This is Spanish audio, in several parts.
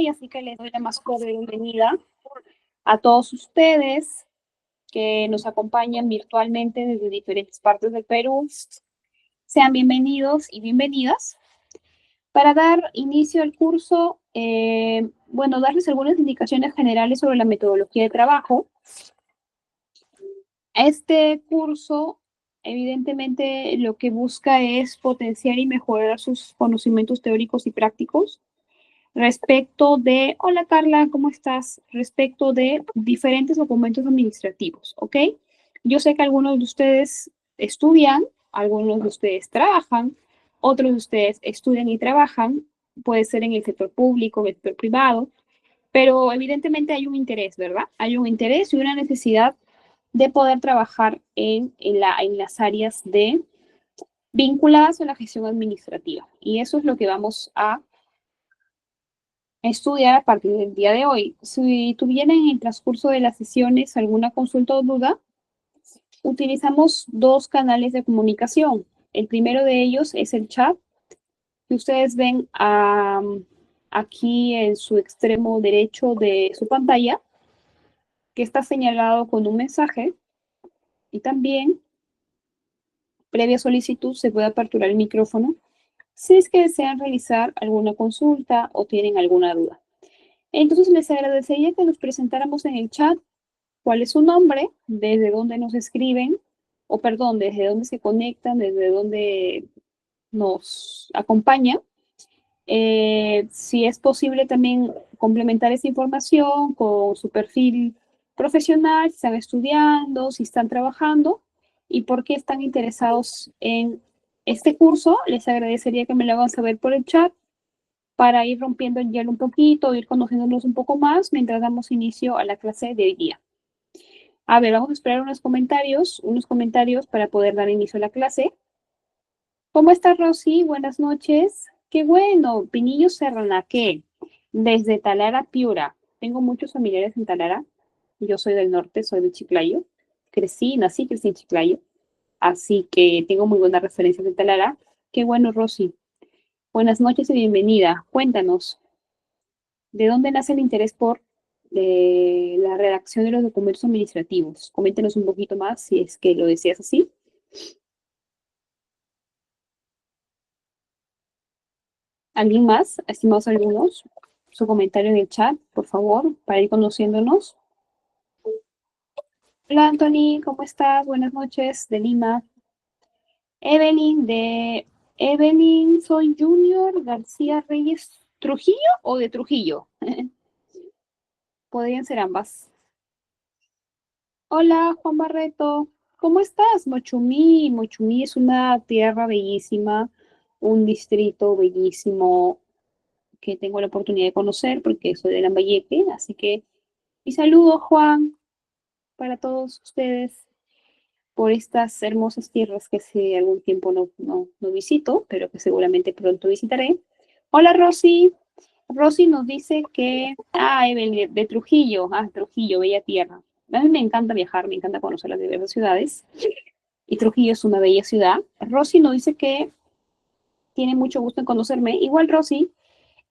hoy, así que les doy la más cordial bienvenida a todos ustedes que nos acompañan virtualmente desde diferentes partes del Perú. Sean bienvenidos y bienvenidas. Para dar inicio al curso, darles algunas indicaciones generales sobre la metodología de trabajo. Este curso, evidentemente, lo que busca es potenciar y mejorar sus conocimientos teóricos y prácticos respecto de, hola Carla, ¿cómo estás? Respecto de diferentes documentos administrativos, ¿ok? Yo sé que algunos de ustedes estudian, algunos de ustedes trabajan, otros de ustedes estudian y trabajan, puede ser en el sector público, en el sector privado, pero evidentemente hay un interés, ¿verdad? Hay un interés y una necesidad de poder trabajar en las áreas de vinculadas a la gestión administrativa. Y eso es lo que vamos a estudiar a partir del día de hoy. Si tuvieran en el transcurso de las sesiones alguna consulta o duda, utilizamos dos canales de comunicación. El primero de ellos es el chat, que ustedes ven aquí en su extremo derecho de su pantalla, que está señalado con un mensaje, y también, previa solicitud, se puede aperturar el micrófono si es que desean realizar alguna consulta o tienen alguna duda. Entonces, les agradecería que nos presentáramos en el chat cuál es su nombre, desde dónde nos escriben, o perdón, desde dónde se conectan, desde dónde nos acompañan. Si es posible también complementar esa información con su perfil profesional, si están estudiando, si están trabajando y por qué están interesados en este curso. Les agradecería que me lo hagan saber por el chat para ir rompiendo el hielo un poquito, ir conociéndonos un poco más mientras damos inicio a la clase de hoy día. A ver, vamos a esperar unos comentarios para poder dar inicio a la clase. ¿Cómo estás, Rosy? Buenas noches. Qué bueno, Pinillo Serranaque, desde Talara, Piura. Tengo muchos familiares en Talara. Yo soy del norte, soy de Chiclayo. Nací, crecí en Chiclayo. Así que tengo muy buenas referencias de Talara. Qué bueno, Rosy. Buenas noches y bienvenida. Cuéntanos, ¿de dónde nace el interés por la redacción de los documentos administrativos? Coméntenos un poquito más si es que lo deseas así. ¿Alguien más? Estimados alumnos, su comentario en el chat, por favor, para ir conociéndonos. Hola, Anthony, ¿cómo estás? Buenas noches, de Lima. Evelyn, soy Junior García Reyes, ¿Trujillo o de Trujillo? Podrían ser ambas. Hola, Juan Barreto, ¿cómo estás? Mochumí. Mochumí es una tierra bellísima, un distrito bellísimo que tengo la oportunidad de conocer porque soy de Lambayeque, así que mi saludo, Juan, para todos ustedes por estas hermosas tierras que hace algún tiempo no visito, pero que seguramente pronto visitaré. Hola, Rosy. Rosy nos dice que, Evelyn, de Trujillo, Trujillo, bella tierra. A mí me encanta viajar, me encanta conocer las diversas ciudades, y Trujillo es una bella ciudad. Rosy nos dice que tiene mucho gusto en conocerme. Igual, Rosy,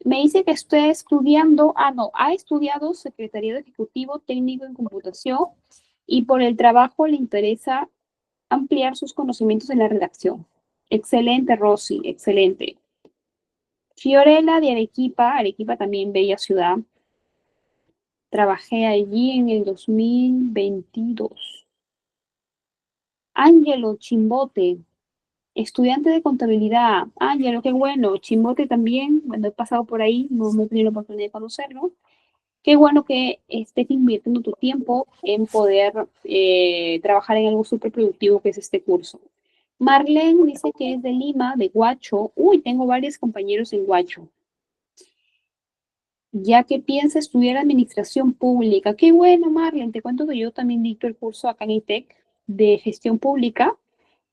me dice que estoy estudiando, ha estudiado Secretaría de Ejecutivo Técnico en Computación y por el trabajo le interesa ampliar sus conocimientos en la redacción. Excelente, Rosy, excelente. Fiorella de Arequipa, Arequipa también bella ciudad. Trabajé allí en el 2022. Ángelo Chimbote, estudiante de contabilidad. Ángelo, qué bueno. Chimbote también, bueno, he pasado por ahí, no he tenido la oportunidad de conocerlo. Qué bueno que estés invirtiendo tu tiempo en poder trabajar en algo súper productivo que es este curso. Marlene dice que es de Lima, de Huacho. Uy, tengo varios compañeros en Huacho. Ya que piensa estudiar administración pública. Qué bueno, Marlene. Te cuento que yo también dicto el curso acá en ITEC de gestión pública.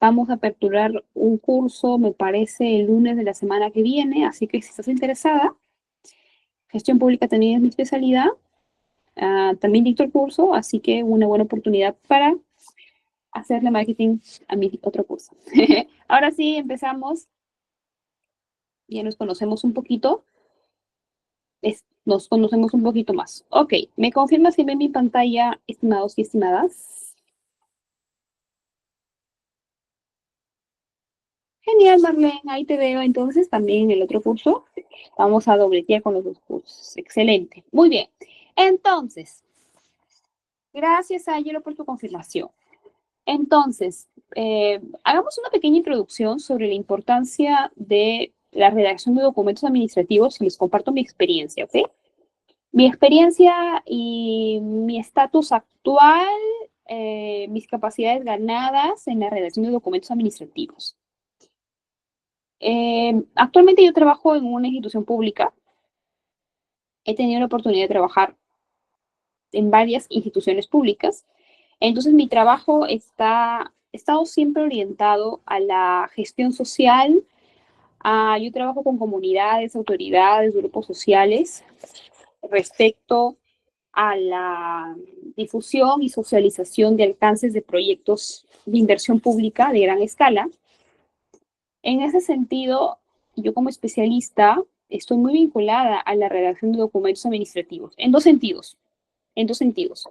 Vamos a aperturar un curso, me parece, el lunes de la semana que viene. Así que si estás interesada, gestión pública también es mi especialidad. También dicto el curso, así que una buena oportunidad para hacerle marketing a mi otro curso. Ahora sí, empezamos. Ya nos conocemos un poquito. nos conocemos un poquito más. Ok, ¿me confirma si ven mi pantalla, estimados y estimadas? Genial, Marlene, ahí te veo entonces también en el otro curso. Vamos a dobletear con los dos cursos. Excelente. Muy bien. Entonces, gracias, Ángelo, por tu confirmación. Entonces, hagamos una pequeña introducción sobre la importancia de la redacción de documentos administrativos y les comparto mi experiencia, ¿ok? Mi experiencia y mi estatus actual, mis capacidades ganadas en la redacción de documentos administrativos. Actualmente yo trabajo en una institución pública. He tenido la oportunidad de trabajar en varias instituciones públicas. Entonces mi trabajo ha estado siempre orientado a la gestión social. Yo trabajo con comunidades, autoridades, grupos sociales respecto a la difusión y socialización de alcances de proyectos de inversión pública de gran escala. En ese sentido, yo como especialista estoy muy vinculada a la redacción de documentos administrativos, en dos sentidos, en dos sentidos.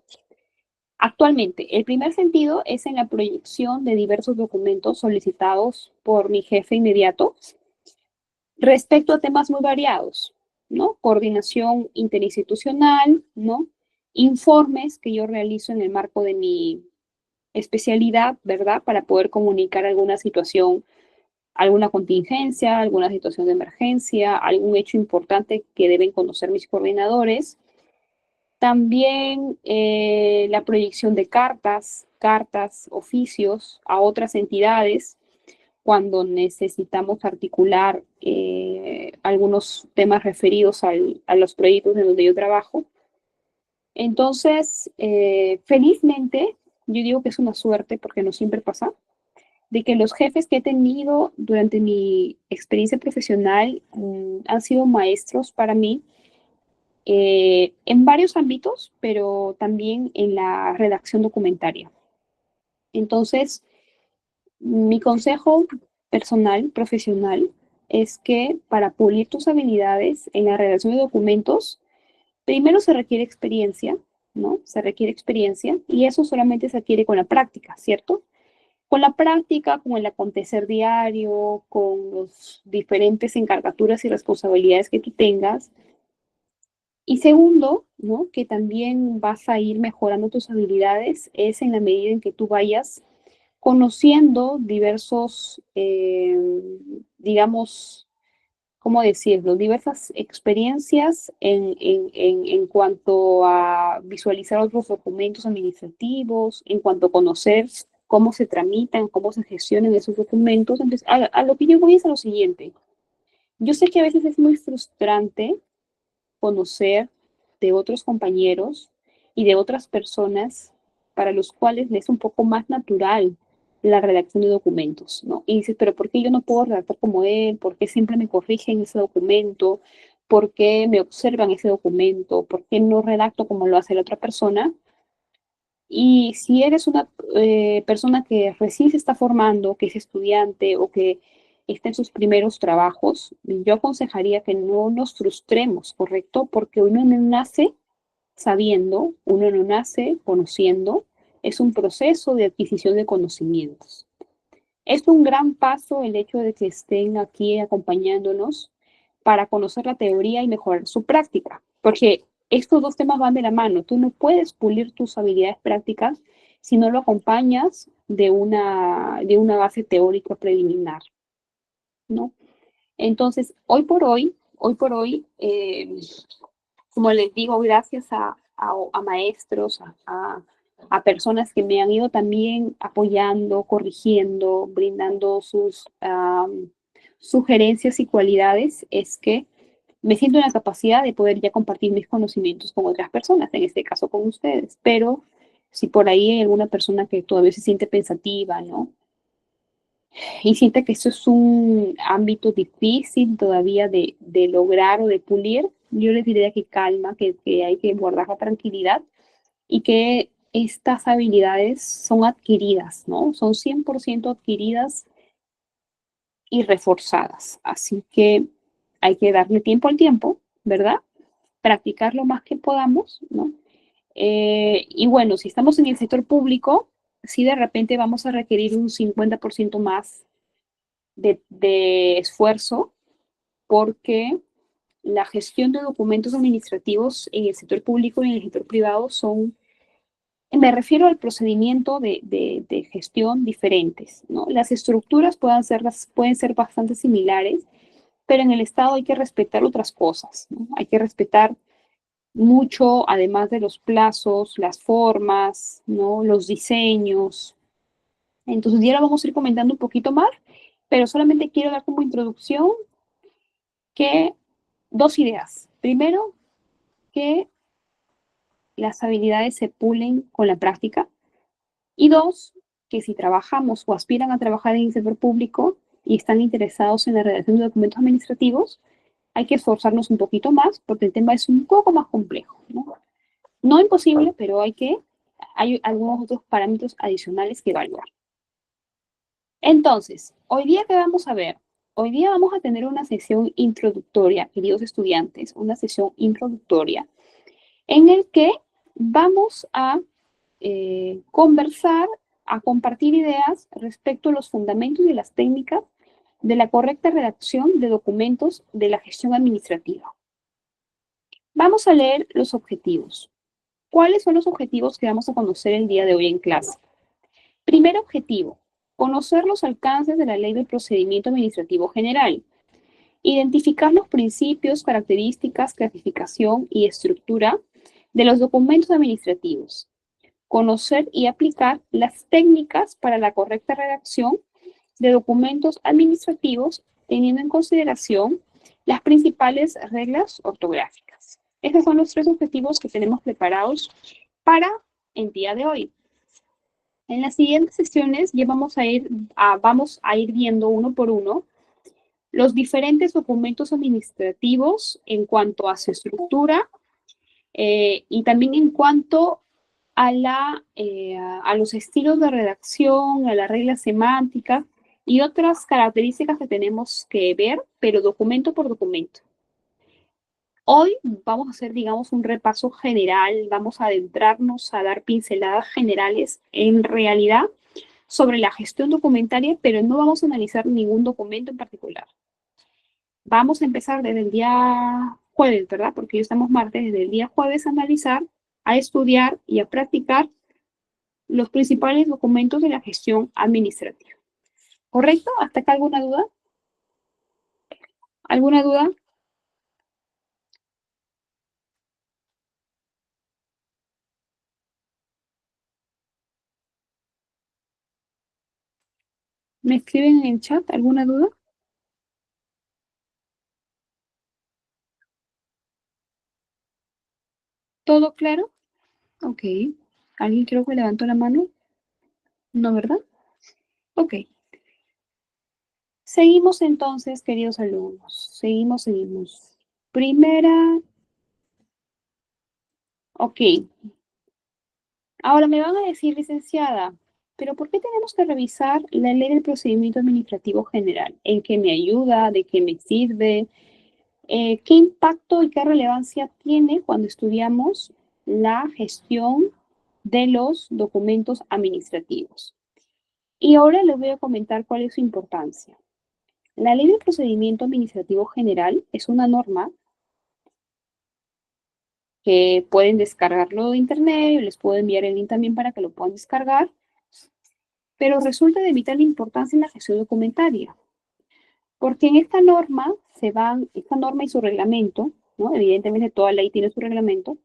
Actualmente, el primer sentido es en la proyección de diversos documentos solicitados por mi jefe inmediato respecto a temas muy variados, ¿no? Coordinación interinstitucional, ¿no? Informes que yo realizo en el marco de mi especialidad, ¿verdad? Para poder comunicar alguna situación, alguna contingencia, alguna situación de emergencia, algún hecho importante que deben conocer mis coordinadores. También la proyección de cartas, oficios a otras entidades cuando necesitamos articular algunos temas referidos a los proyectos en donde yo trabajo. Entonces, felizmente, yo digo que es una suerte porque no siempre pasa, de que los jefes que he tenido durante mi experiencia profesional han sido maestros para mí en varios ámbitos, pero también en la redacción documentaria. Entonces, mi consejo personal, profesional, es que para pulir tus habilidades en la redacción de documentos, primero se requiere experiencia, ¿no? Se requiere experiencia y eso solamente se adquiere con la práctica, ¿cierto? Con la práctica, con el acontecer diario, con los diferentes encargaturas y responsabilidades que tú tengas. Y segundo, ¿no? Que también vas a ir mejorando tus habilidades es en la medida en que tú vayas conociendo diversos, digamos, ¿cómo decirlo? Diversas experiencias en cuanto a visualizar otros documentos administrativos, en cuanto a conocer cómo se tramitan, cómo se gestionan esos documentos. Entonces, a lo que yo voy es a lo siguiente. Yo sé que a veces es muy frustrante conocer de otros compañeros y de otras personas para los cuales les es un poco más natural la redacción de documentos, ¿no? Y dices, pero ¿por qué yo no puedo redactar como él? ¿Por qué siempre me corrigen ese documento? ¿Por qué me observan ese documento? ¿Por qué no redacto como lo hace la otra persona? Y si eres una persona que recién se está formando, que es estudiante o que está en sus primeros trabajos, yo aconsejaría que no nos frustremos, ¿correcto? Porque uno no nace sabiendo, uno no nace conociendo, es un proceso de adquisición de conocimientos. Es un gran paso el hecho de que estén aquí acompañándonos para conocer la teoría y mejorar su práctica, porque estos dos temas van de la mano. Tú no puedes pulir tus habilidades prácticas si no lo acompañas de una base teórica preliminar, ¿no? Entonces, hoy por hoy, como les digo, gracias a maestros, a personas que me han ido también apoyando, corrigiendo, brindando sus sugerencias y cualidades, es que me siento en la capacidad de poder ya compartir mis conocimientos con otras personas, en este caso con ustedes. Pero si por ahí hay alguna persona que todavía se siente pensativa, ¿no? Y siente que eso es un ámbito difícil todavía de lograr o de pulir, yo les diría que calma, que hay que guardar la tranquilidad y que estas habilidades son adquiridas, ¿no? Son 100% adquiridas y reforzadas. Así que hay que darle tiempo al tiempo, ¿verdad? practicar lo más que podamos, ¿no? Y bueno, si estamos en el sector público, sí de repente vamos a requerir un 50% más de esfuerzo, porque la gestión de documentos administrativos en el sector público y en el sector privado son, me refiero al procedimiento de gestión diferentes, ¿no? Las estructuras pueden ser bastante similares, pero en el Estado hay que respetar otras cosas, ¿no? Hay que respetar mucho, además de los plazos, las formas, ¿no? Los diseños. Entonces ya lo vamos a ir comentando un poquito más, pero solamente quiero dar como introducción que dos ideas. Primero, que las habilidades se pulen con la práctica. Y dos, que si trabajamos o aspiran a trabajar en el sector público y están interesados en la redacción de documentos administrativos, hay que esforzarnos un poquito más porque el tema es un poco más complejo, ¿no? No imposible, pero hay algunos otros parámetros adicionales que evaluar. Entonces, hoy día, ¿qué vamos a ver? Hoy día vamos a tener una sesión introductoria, queridos estudiantes, una sesión introductoria en el que vamos a conversar, a compartir ideas respecto a los fundamentos y las técnicas de la correcta redacción de documentos de la gestión administrativa. Vamos a leer los objetivos. ¿Cuáles son los objetivos que vamos a conocer el día de hoy en clase? Primer objetivo, conocer los alcances de la Ley del Procedimiento Administrativo General. Identificar los principios, características, clasificación y estructura de los documentos administrativos. Conocer y aplicar las técnicas para la correcta redacción de documentos administrativos, teniendo en consideración las principales reglas ortográficas. Esos son los tres objetivos que tenemos preparados para el día de hoy. En las siguientes sesiones ya vamos a ir viendo uno por uno los diferentes documentos administrativos en cuanto a su estructura y también en cuanto a los estilos de redacción, a las reglas semánticas y otras características que tenemos que ver, pero documento por documento. Hoy vamos a hacer, digamos, un repaso general, vamos a adentrarnos a dar pinceladas generales en realidad sobre la gestión documentaria, pero no vamos a analizar ningún documento en particular. Vamos a empezar desde el día jueves, ¿verdad? Porque hoy estamos martes, desde el día jueves a analizar, a estudiar y a practicar los principales documentos de la gestión administrativa. ¿Correcto? ¿Hasta acá alguna duda? ¿Alguna duda? ¿Me escriben en el chat alguna duda? ¿Todo claro? Ok. ¿Alguien creo que levantó la mano? No, ¿verdad? Ok. Seguimos entonces, queridos alumnos. Seguimos. Primera. Ok. Ahora me van a decir, licenciada, pero ¿por qué tenemos que revisar la ley del procedimiento administrativo general? ¿En qué me ayuda? ¿De qué me sirve? ¿Qué impacto y qué relevancia tiene cuando estudiamos la gestión de los documentos administrativos? Y ahora les voy a comentar cuál es su importancia. La ley del procedimiento administrativo general es una norma que pueden descargarlo de internet, les puedo enviar el link también para que lo puedan descargar, pero resulta de vital importancia en la gestión documentaria, porque en esta norma esta norma y su reglamento, ¿no? Evidentemente toda ley tiene su reglamento,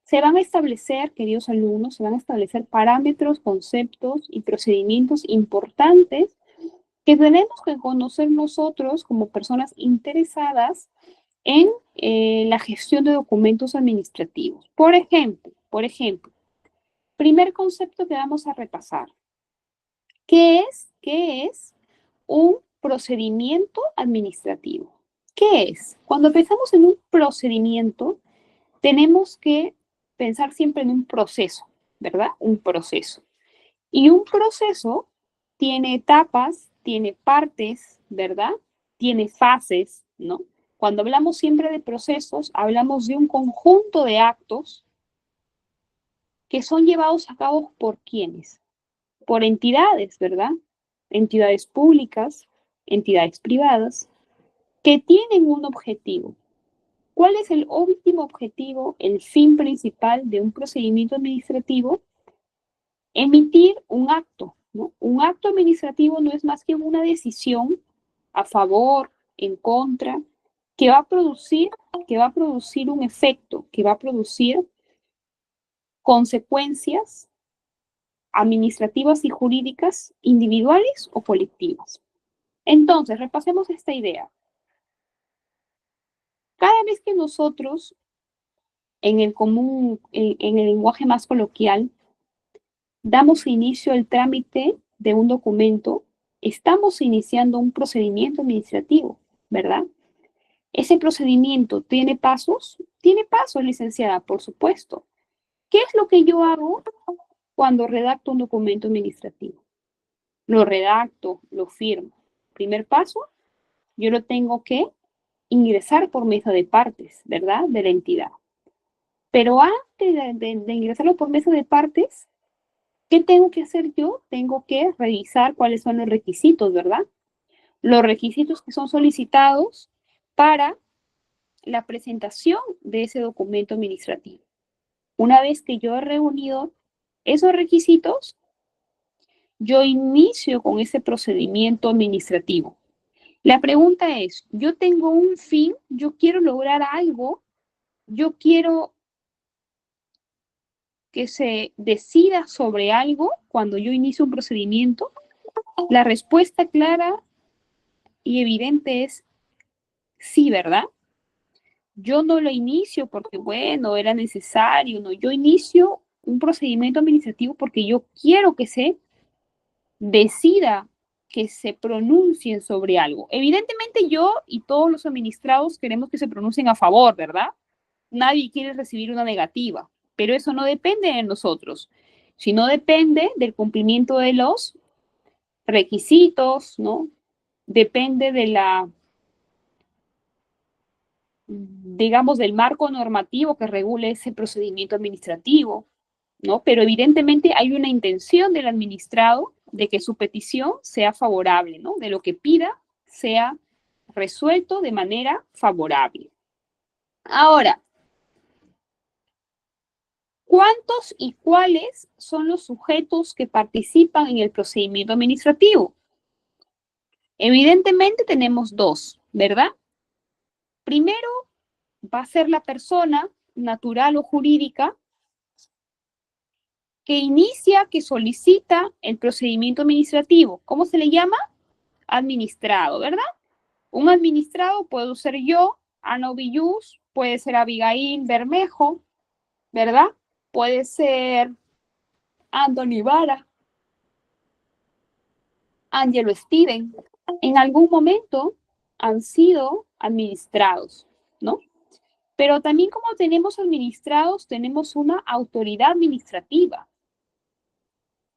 se van a establecer, queridos alumnos, se van a establecer parámetros, conceptos y procedimientos importantes que tenemos que conocer nosotros como personas interesadas en la gestión de documentos administrativos. Por ejemplo, primer concepto que vamos a repasar. ¿Qué es un procedimiento administrativo? ¿Qué es? Cuando pensamos en un procedimiento, tenemos que pensar siempre en un proceso, ¿verdad? Un proceso. Y un proceso tiene etapas, tiene partes, ¿verdad? Tiene fases, ¿no? Cuando hablamos siempre de procesos, hablamos de un conjunto de actos que son llevados a cabo por ¿quiénes? Por entidades, ¿verdad? Entidades públicas, entidades privadas, que tienen un objetivo. ¿Cuál es el último objetivo, el fin principal de un procedimiento administrativo? Emitir un acto, ¿no? Un acto administrativo no es más que una decisión a favor, en contra, que va a producir un efecto, que va a producir consecuencias administrativas y jurídicas individuales o colectivas. Entonces, repasemos esta idea. Cada vez que nosotros, en el común, en el lenguaje más coloquial, damos inicio al trámite de un documento, estamos iniciando un procedimiento administrativo, ¿verdad? ¿Ese procedimiento tiene pasos? Tiene pasos, licenciada, por supuesto. ¿Qué es lo que yo hago cuando redacto un documento administrativo? Lo redacto, lo firmo. Primer paso, yo lo tengo que ingresar por mesa de partes, ¿verdad? De la entidad. Pero antes de ingresarlo por mesa de partes, ¿qué tengo que hacer yo? Tengo que revisar cuáles son los requisitos, ¿verdad? Los requisitos que son solicitados para la presentación de ese documento administrativo. Una vez que yo he reunido esos requisitos, yo inicio con ese procedimiento administrativo. La pregunta es, yo tengo un fin, yo quiero lograr algo, yo quiero que se decida sobre algo cuando yo inicio un procedimiento. La respuesta clara y evidente es sí, ¿verdad? Yo no lo inicio porque, bueno, era necesario, no, yo inicio un procedimiento administrativo porque yo quiero que se decida, que se pronuncien sobre algo. Evidentemente yo y todos los administrados queremos que se pronuncien a favor, ¿verdad? Nadie quiere recibir una negativa, pero eso no depende de nosotros, sino depende del cumplimiento de los requisitos, ¿no? Depende de la, digamos, del marco normativo que regule ese procedimiento administrativo, ¿no? Pero evidentemente hay una intención del administrado de que su petición sea favorable, ¿no? De lo que pida sea resuelto de manera favorable. Ahora, ¿cuántos y cuáles son los sujetos que participan en el procedimiento administrativo? Evidentemente tenemos dos, ¿verdad? Primero va a ser la persona natural o jurídica que inicia, que solicita el procedimiento administrativo. ¿Cómo se le llama? Administrado, ¿verdad? Un administrado puedo ser yo, Ana Villus, puede ser Abigail Bermejo, ¿verdad? Puede ser Anthony Vara, Angelo Steven. En algún momento han sido administrados, ¿no? Pero también como tenemos administrados, tenemos una autoridad administrativa.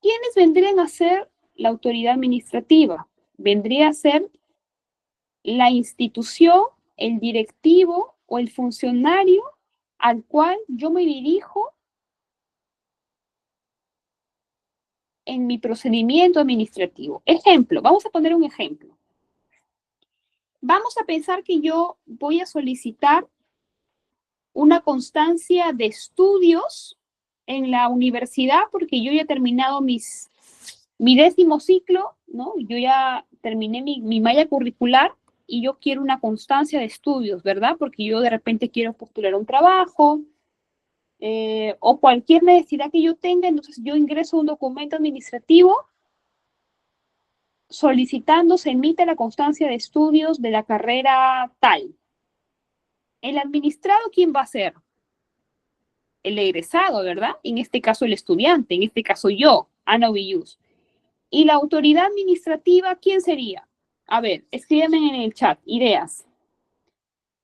¿Quiénes vendrían a ser la autoridad administrativa? Vendría a ser la institución, el directivo o el funcionario al cual yo me dirijo en mi procedimiento administrativo. Ejemplo, vamos a poner un ejemplo. Vamos a pensar que yo voy a solicitar una constancia de estudios en la universidad porque yo ya he terminado mi 10º ciclo, ¿no? Yo ya terminé mi malla curricular y yo quiero una constancia de estudios, ¿verdad? Porque yo de repente quiero postular un trabajo o cualquier necesidad que yo tenga, entonces yo ingreso un documento administrativo solicitando se emite la constancia de estudios de la carrera tal. El administrado, ¿quién va a ser? El egresado, ¿verdad? En este caso el estudiante, en este caso yo, Ana Villus. ¿Y la autoridad administrativa quién sería? A ver, escríbeme en el chat, ideas.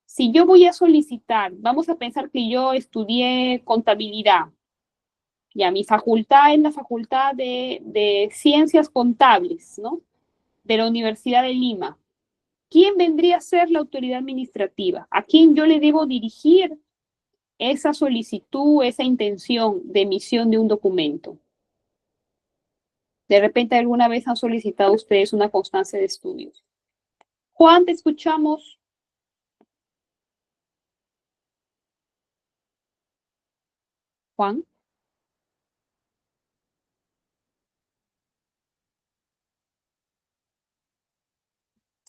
Si yo voy a solicitar, vamos a pensar que yo estudié contabilidad, ya mi facultad es la facultad de ciencias contables, ¿no? De la Universidad de Lima. ¿quién vendría a ser la autoridad administrativa? ¿A quién yo le debo dirigir esa solicitud, esa intención de emisión de un documento? De repente alguna vez han solicitado ustedes una constancia de estudios. Juan, te escuchamos. Juan.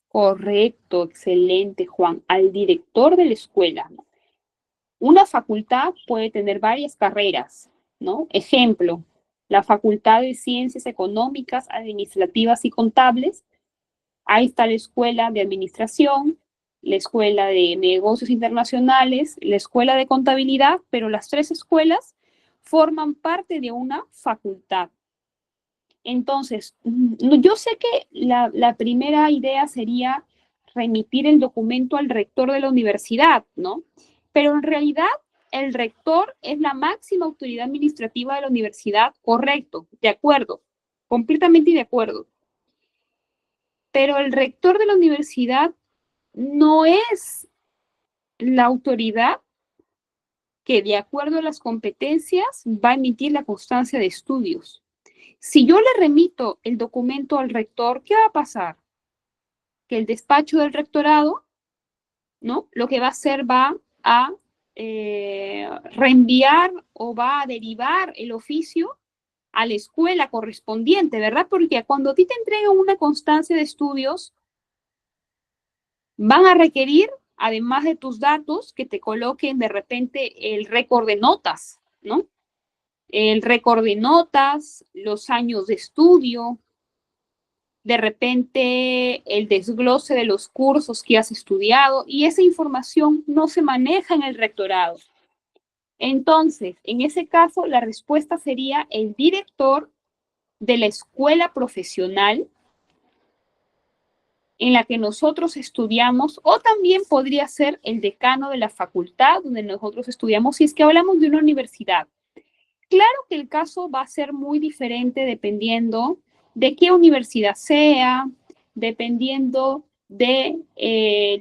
Correcto, excelente, Juan. Al director de la escuela, ¿no? Una facultad puede tener varias carreras, ¿no? Ejemplo, la Facultad de Ciencias Económicas, Administrativas y Contables. Ahí está la Escuela de Administración, la Escuela de Negocios Internacionales, la Escuela de Contabilidad, pero las tres escuelas forman parte de una facultad. Entonces, yo sé que la primera idea sería remitir el documento al rector de la universidad, ¿no? Pero en realidad el rector es la máxima autoridad administrativa de la universidad, correcto, de acuerdo, completamente de acuerdo. Pero el rector de la universidad no es la autoridad que, de acuerdo a las competencias, va a emitir la constancia de estudios. Si yo le remito el documento al rector, ¿qué va a pasar? Que el despacho del rectorado, ¿no? Lo que va a hacer va a reenviar o va a derivar el oficio a la escuela correspondiente, ¿verdad? Porque cuando a ti te entregan una constancia de estudios, van a requerir, además de tus datos, que te coloquen de repente el récord de notas, ¿no? El récord de notas, los años de estudio, de repente el desglose de los cursos que has estudiado, y esa información no se maneja en el rectorado. Entonces, en ese caso, la respuesta sería el director de la escuela profesional en la que nosotros estudiamos, o también podría ser el decano de la facultad donde nosotros estudiamos, si es que hablamos de una universidad. Claro que el caso va a ser muy diferente dependiendo de qué universidad sea, dependiendo de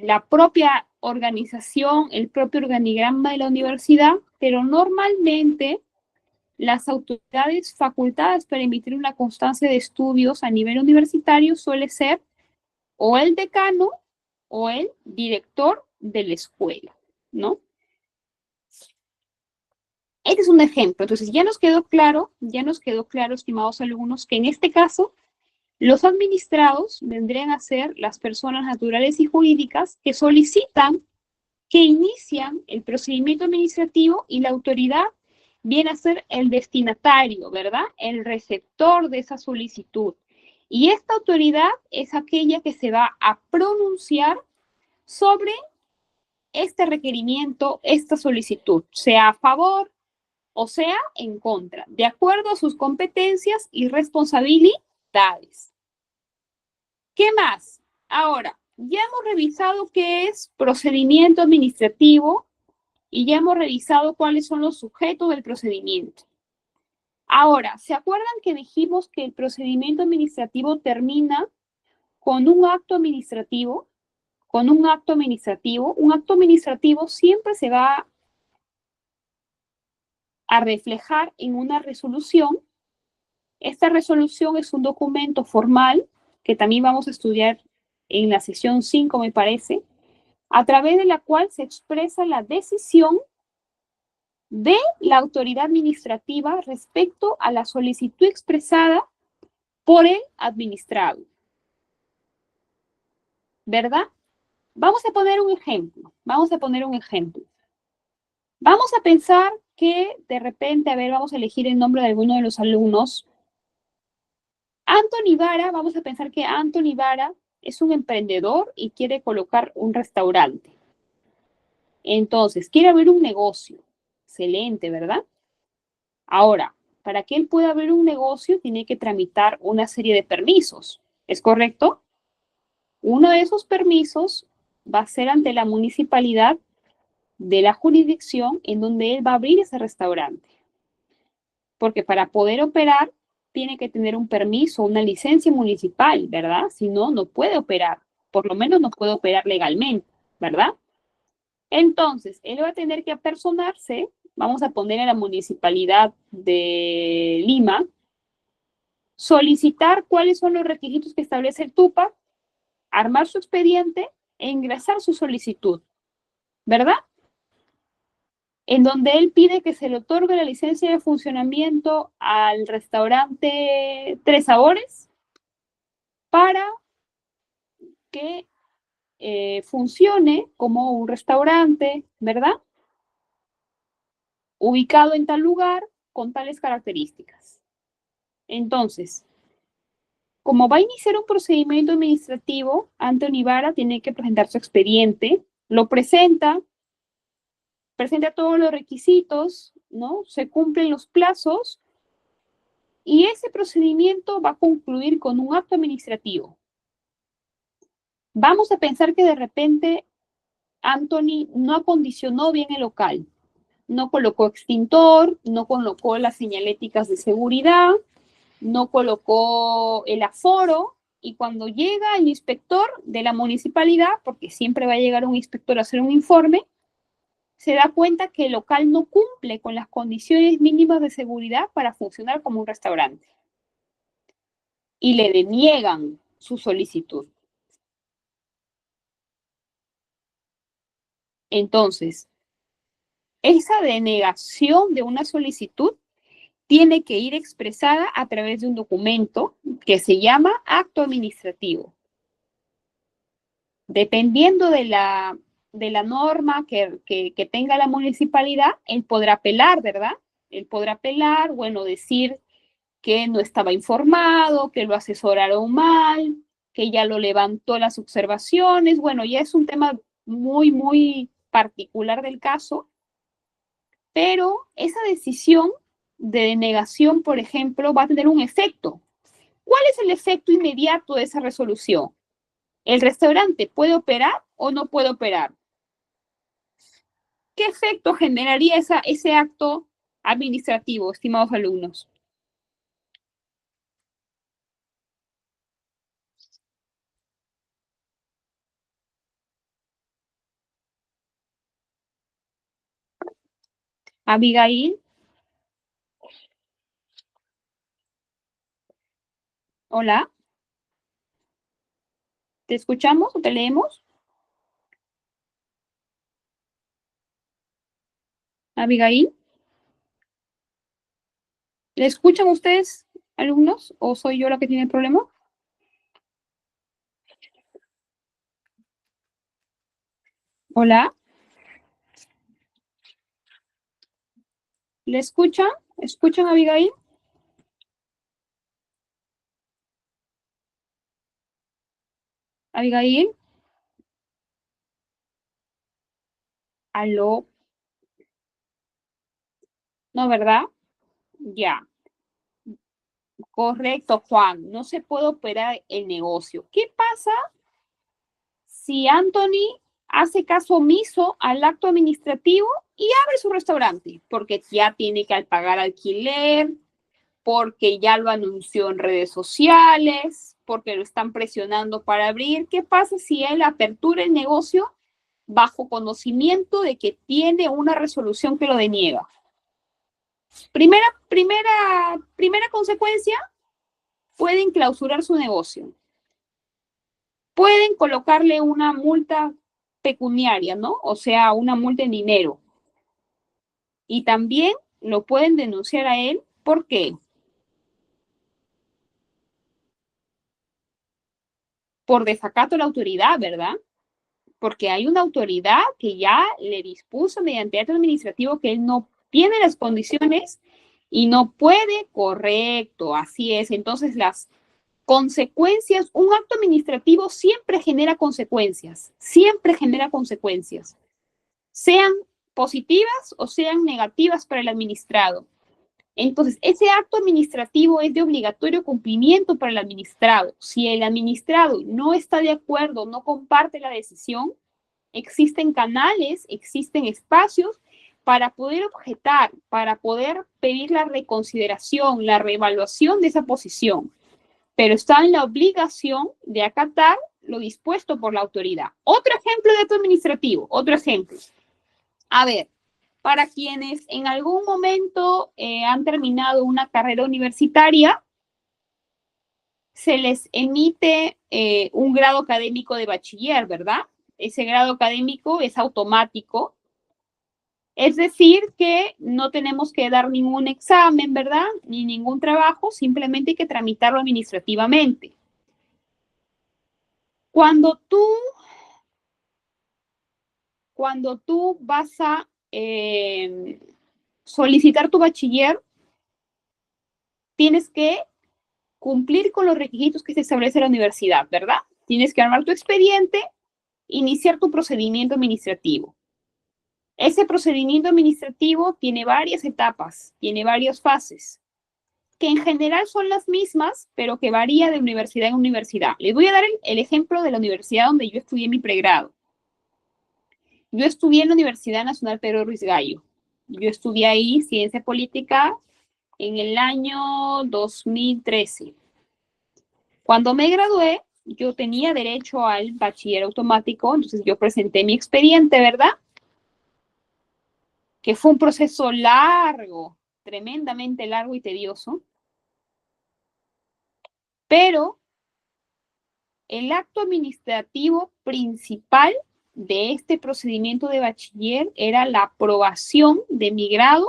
la propia organización, el propio organigrama de la universidad, pero normalmente las autoridades facultadas para emitir una constancia de estudios a nivel universitario suele ser o el decano o el director de la escuela, ¿no? Este es un ejemplo. Entonces, ya nos quedó claro, estimados alumnos, que en este caso los administrados vendrían a ser las personas naturales y jurídicas que solicitan, que inician el procedimiento administrativo, y la autoridad viene a ser el destinatario, ¿verdad? El receptor de esa solicitud. Y esta autoridad es aquella que se va a pronunciar sobre este requerimiento, esta solicitud, sea a favor o sea en contra, de acuerdo a sus competencias y responsabilidades. ¿Qué más? Ahora, ya hemos revisado qué es procedimiento administrativo y ya hemos revisado cuáles son los sujetos del procedimiento. Ahora, ¿se acuerdan que dijimos que el procedimiento administrativo termina con un acto administrativo? Con un acto administrativo siempre se va a reflejar en una resolución. Esta resolución es un documento formal que también vamos a estudiar en la sesión 5, me parece, a través de la cual se expresa la decisión de la autoridad administrativa respecto a la solicitud expresada por el administrado. ¿Verdad? Vamos a poner un ejemplo. Vamos a pensar que de repente, a ver, vamos a elegir el nombre de alguno de los alumnos. Anthony Vara, vamos a pensar que Anthony Vara es un emprendedor y quiere colocar un restaurante. Entonces, quiere abrir un negocio. Excelente, ¿verdad? Ahora, para que él pueda abrir un negocio, tiene que tramitar una serie de permisos. ¿Es correcto? Uno de esos permisos va a ser ante la municipalidad de la jurisdicción en donde él va a abrir ese restaurante. Porque para poder operar, tiene que tener un permiso, una licencia municipal, ¿verdad? Si no, no puede operar. por lo menos no puede operar legalmente, ¿verdad? Entonces, él va a tener que apersonarse, vamos a poner en la municipalidad de Lima, solicitar cuáles son los requisitos que establece el TUPAC, armar su expediente e ingresar su solicitud, ¿verdad? En donde él pide que se le otorgue la licencia de funcionamiento al restaurante Tres Sabores para que funcione como un restaurante, ¿verdad? Ubicado en tal lugar con tales características. Entonces, como va a iniciar un procedimiento administrativo, Anthony Vara tiene que presentar su expediente, lo presenta todos los requisitos, ¿no? Se cumplen los plazos y ese procedimiento va a concluir con un acto administrativo. Vamos a pensar que de repente Anthony no acondicionó bien el local, no colocó extintor, no colocó las señaléticas de seguridad, no colocó el aforo, y cuando llega el inspector de la municipalidad, porque siempre va a llegar un inspector a hacer un informe, se da cuenta que el local no cumple con las condiciones mínimas de seguridad para funcionar como un restaurante y le deniegan su solicitud. Entonces, esa denegación de una solicitud tiene que ir expresada a través de un documento que se llama acto administrativo. Dependiendo de la norma que tenga la municipalidad, él podrá apelar, ¿verdad? Él podrá apelar, bueno, decir que no estaba informado, que lo asesoraron mal, que ya lo levantó las observaciones. Bueno, ya es un tema muy, muy particular del caso, pero esa decisión de denegación, por ejemplo, va a tener un efecto. ¿Cuál es el efecto inmediato de esa resolución? ¿El restaurante puede operar o no puede operar? ¿Qué efecto generaría ese acto administrativo, estimados alumnos? Abigail, hola, ¿te escuchamos o te leemos? Abigail, ¿le escuchan ustedes, alumnos, o soy yo la que tiene el problema? Hola, ¿le escuchan? ¿Escuchan, Abigail? Abigail, aló, ¿no, verdad? Ya, correcto, Juan, no se puede operar el negocio. ¿Qué pasa si Anthony hace caso omiso al acto administrativo y abre su restaurante? Porque ya tiene que pagar alquiler, porque ya lo anunció en redes sociales, porque lo están presionando para abrir. ¿Qué pasa si él apertura el negocio bajo conocimiento de que tiene una resolución que lo deniega? Primera consecuencia, pueden clausurar su negocio. Pueden colocarle una multa pecuniaria, ¿no? O sea, una multa en dinero. Y también lo pueden denunciar a él. ¿Por qué? Por desacato a la autoridad, ¿verdad? Porque hay una autoridad que ya le dispuso mediante acto administrativo que él no tiene las condiciones y no puede, correcto, así es. Entonces las consecuencias, un acto administrativo siempre genera consecuencias, sean positivas o sean negativas para el administrado. Entonces, ese acto administrativo es de obligatorio cumplimiento para el administrado. Si el administrado no está de acuerdo, no comparte la decisión, existen canales, existen espacios para poder objetar, para poder pedir la reevaluación de esa posición, pero está en la obligación de acatar lo dispuesto por la autoridad. Otro ejemplo de acto administrativo, otro ejemplo. A ver, para quienes en algún momento han terminado una carrera universitaria, se les emite un grado académico de bachiller, ¿verdad? Ese grado académico es automático. Es decir, que no tenemos que dar ningún examen, ¿verdad? Ni ningún trabajo, simplemente hay que tramitarlo administrativamente. Cuando tú vas a solicitar tu bachiller, tienes que cumplir con los requisitos que se establece la universidad, ¿verdad? Tienes que armar tu expediente, iniciar tu procedimiento administrativo. Ese procedimiento administrativo tiene varias etapas, tiene varias fases, que en general son las mismas, pero que varía de universidad en universidad. Les voy a dar el ejemplo de la universidad donde yo estudié mi pregrado. Yo estudié en la Universidad Nacional Pedro Ruiz Gallo. Yo estudié ahí Ciencia Política en el año 2013. Cuando me gradué, yo tenía derecho al bachiller automático, entonces yo presenté mi expediente, ¿verdad? Que fue un proceso largo, tremendamente largo y tedioso. Pero el acto administrativo principal de este procedimiento de bachiller era la aprobación de mi grado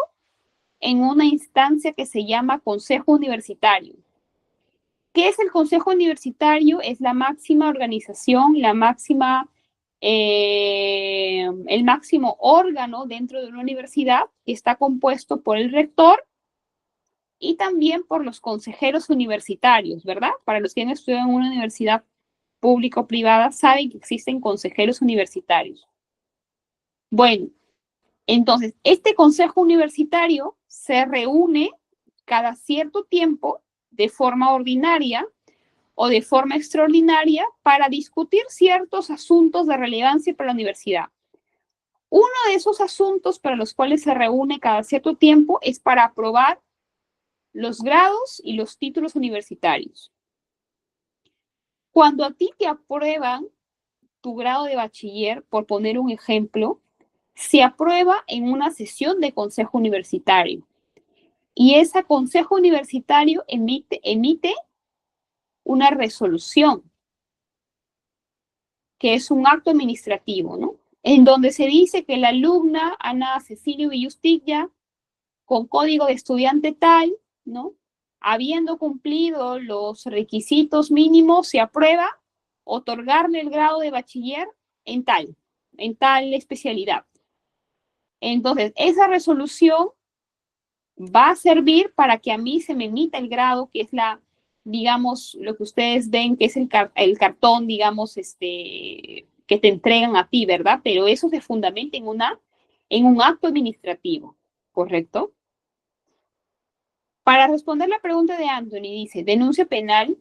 en una instancia que se llama Consejo Universitario. ¿Qué es el Consejo Universitario? Es la máxima organización, el máximo órgano dentro de una universidad que está compuesto por el rector y también por los consejeros universitarios, ¿verdad? Para los que han estudiado en una universidad pública o privada, saben que existen consejeros universitarios. Bueno, entonces, este consejo universitario se reúne cada cierto tiempo de forma ordinaria o de forma extraordinaria para discutir ciertos asuntos de relevancia para la universidad. Uno de esos asuntos para los cuales se reúne cada cierto tiempo es para aprobar los grados y los títulos universitarios. Cuando a ti te aprueban tu grado de bachiller, por poner un ejemplo, se aprueba en una sesión de consejo universitario. Y ese consejo universitario emite una resolución, que es un acto administrativo, ¿no? En donde se dice que la alumna Ana Cecilio Villustilla, con código de estudiante tal, ¿no? Habiendo cumplido los requisitos mínimos, se aprueba otorgarle el grado de bachiller en tal especialidad. Entonces, esa resolución va a servir para que a mí se me emita el grado, que es digamos, lo que ustedes ven, que es el cartón, digamos, que te entregan a ti, ¿verdad? Pero eso se fundamenta en un acto administrativo, ¿correcto? Para responder la pregunta de Anthony, dice, denuncia penal.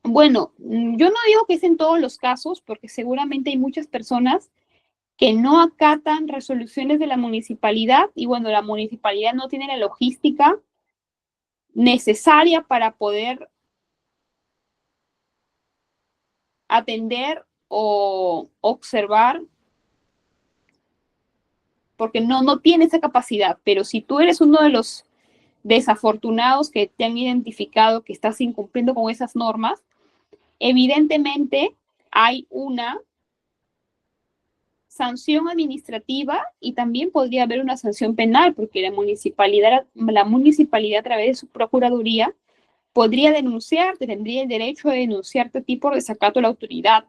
Bueno, yo no digo que es en todos los casos, porque seguramente hay muchas personas que no acatan resoluciones de la municipalidad y bueno, la municipalidad no tiene la logística necesaria para poder atender o observar, porque no tiene esa capacidad. Pero si tú eres uno de los desafortunados que te han identificado que estás incumpliendo con esas normas, evidentemente hay una sanción administrativa y también podría haber una sanción penal, porque la municipalidad a través de su procuraduría podría denunciarte, tendría el derecho de denunciarte a ti por desacato a la autoridad.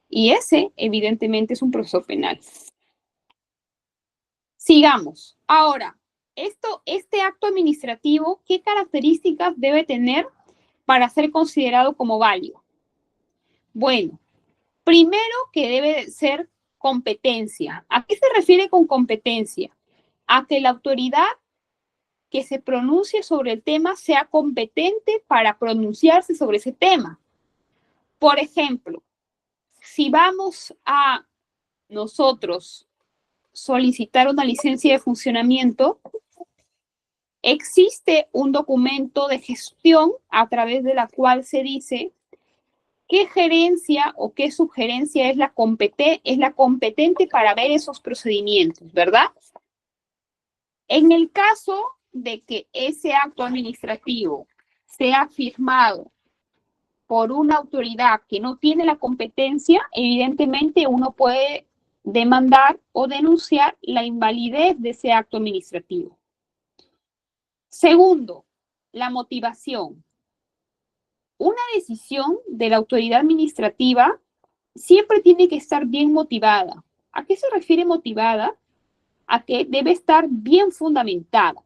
Y ese, evidentemente, es un proceso penal. Sigamos. Ahora, este acto administrativo, ¿qué características debe tener para ser considerado como válido? Bueno, primero que debe ser competencia. ¿A qué se refiere con competencia? A que la autoridad que se pronuncie sobre el tema sea competente para pronunciarse sobre ese tema. Por ejemplo, si vamos a nosotros solicitar una licencia de funcionamiento, existe un documento de gestión a través de la cual se dice ¿Qué gerencia o qué sugerencia es la competente para ver esos procedimientos, verdad? En el caso de que ese acto administrativo sea firmado por una autoridad que no tiene la competencia, evidentemente uno puede demandar o denunciar la invalidez de ese acto administrativo. Segundo, la motivación. Una decisión de la autoridad administrativa siempre tiene que estar bien motivada. ¿A qué se refiere motivada? A que debe estar bien fundamentada.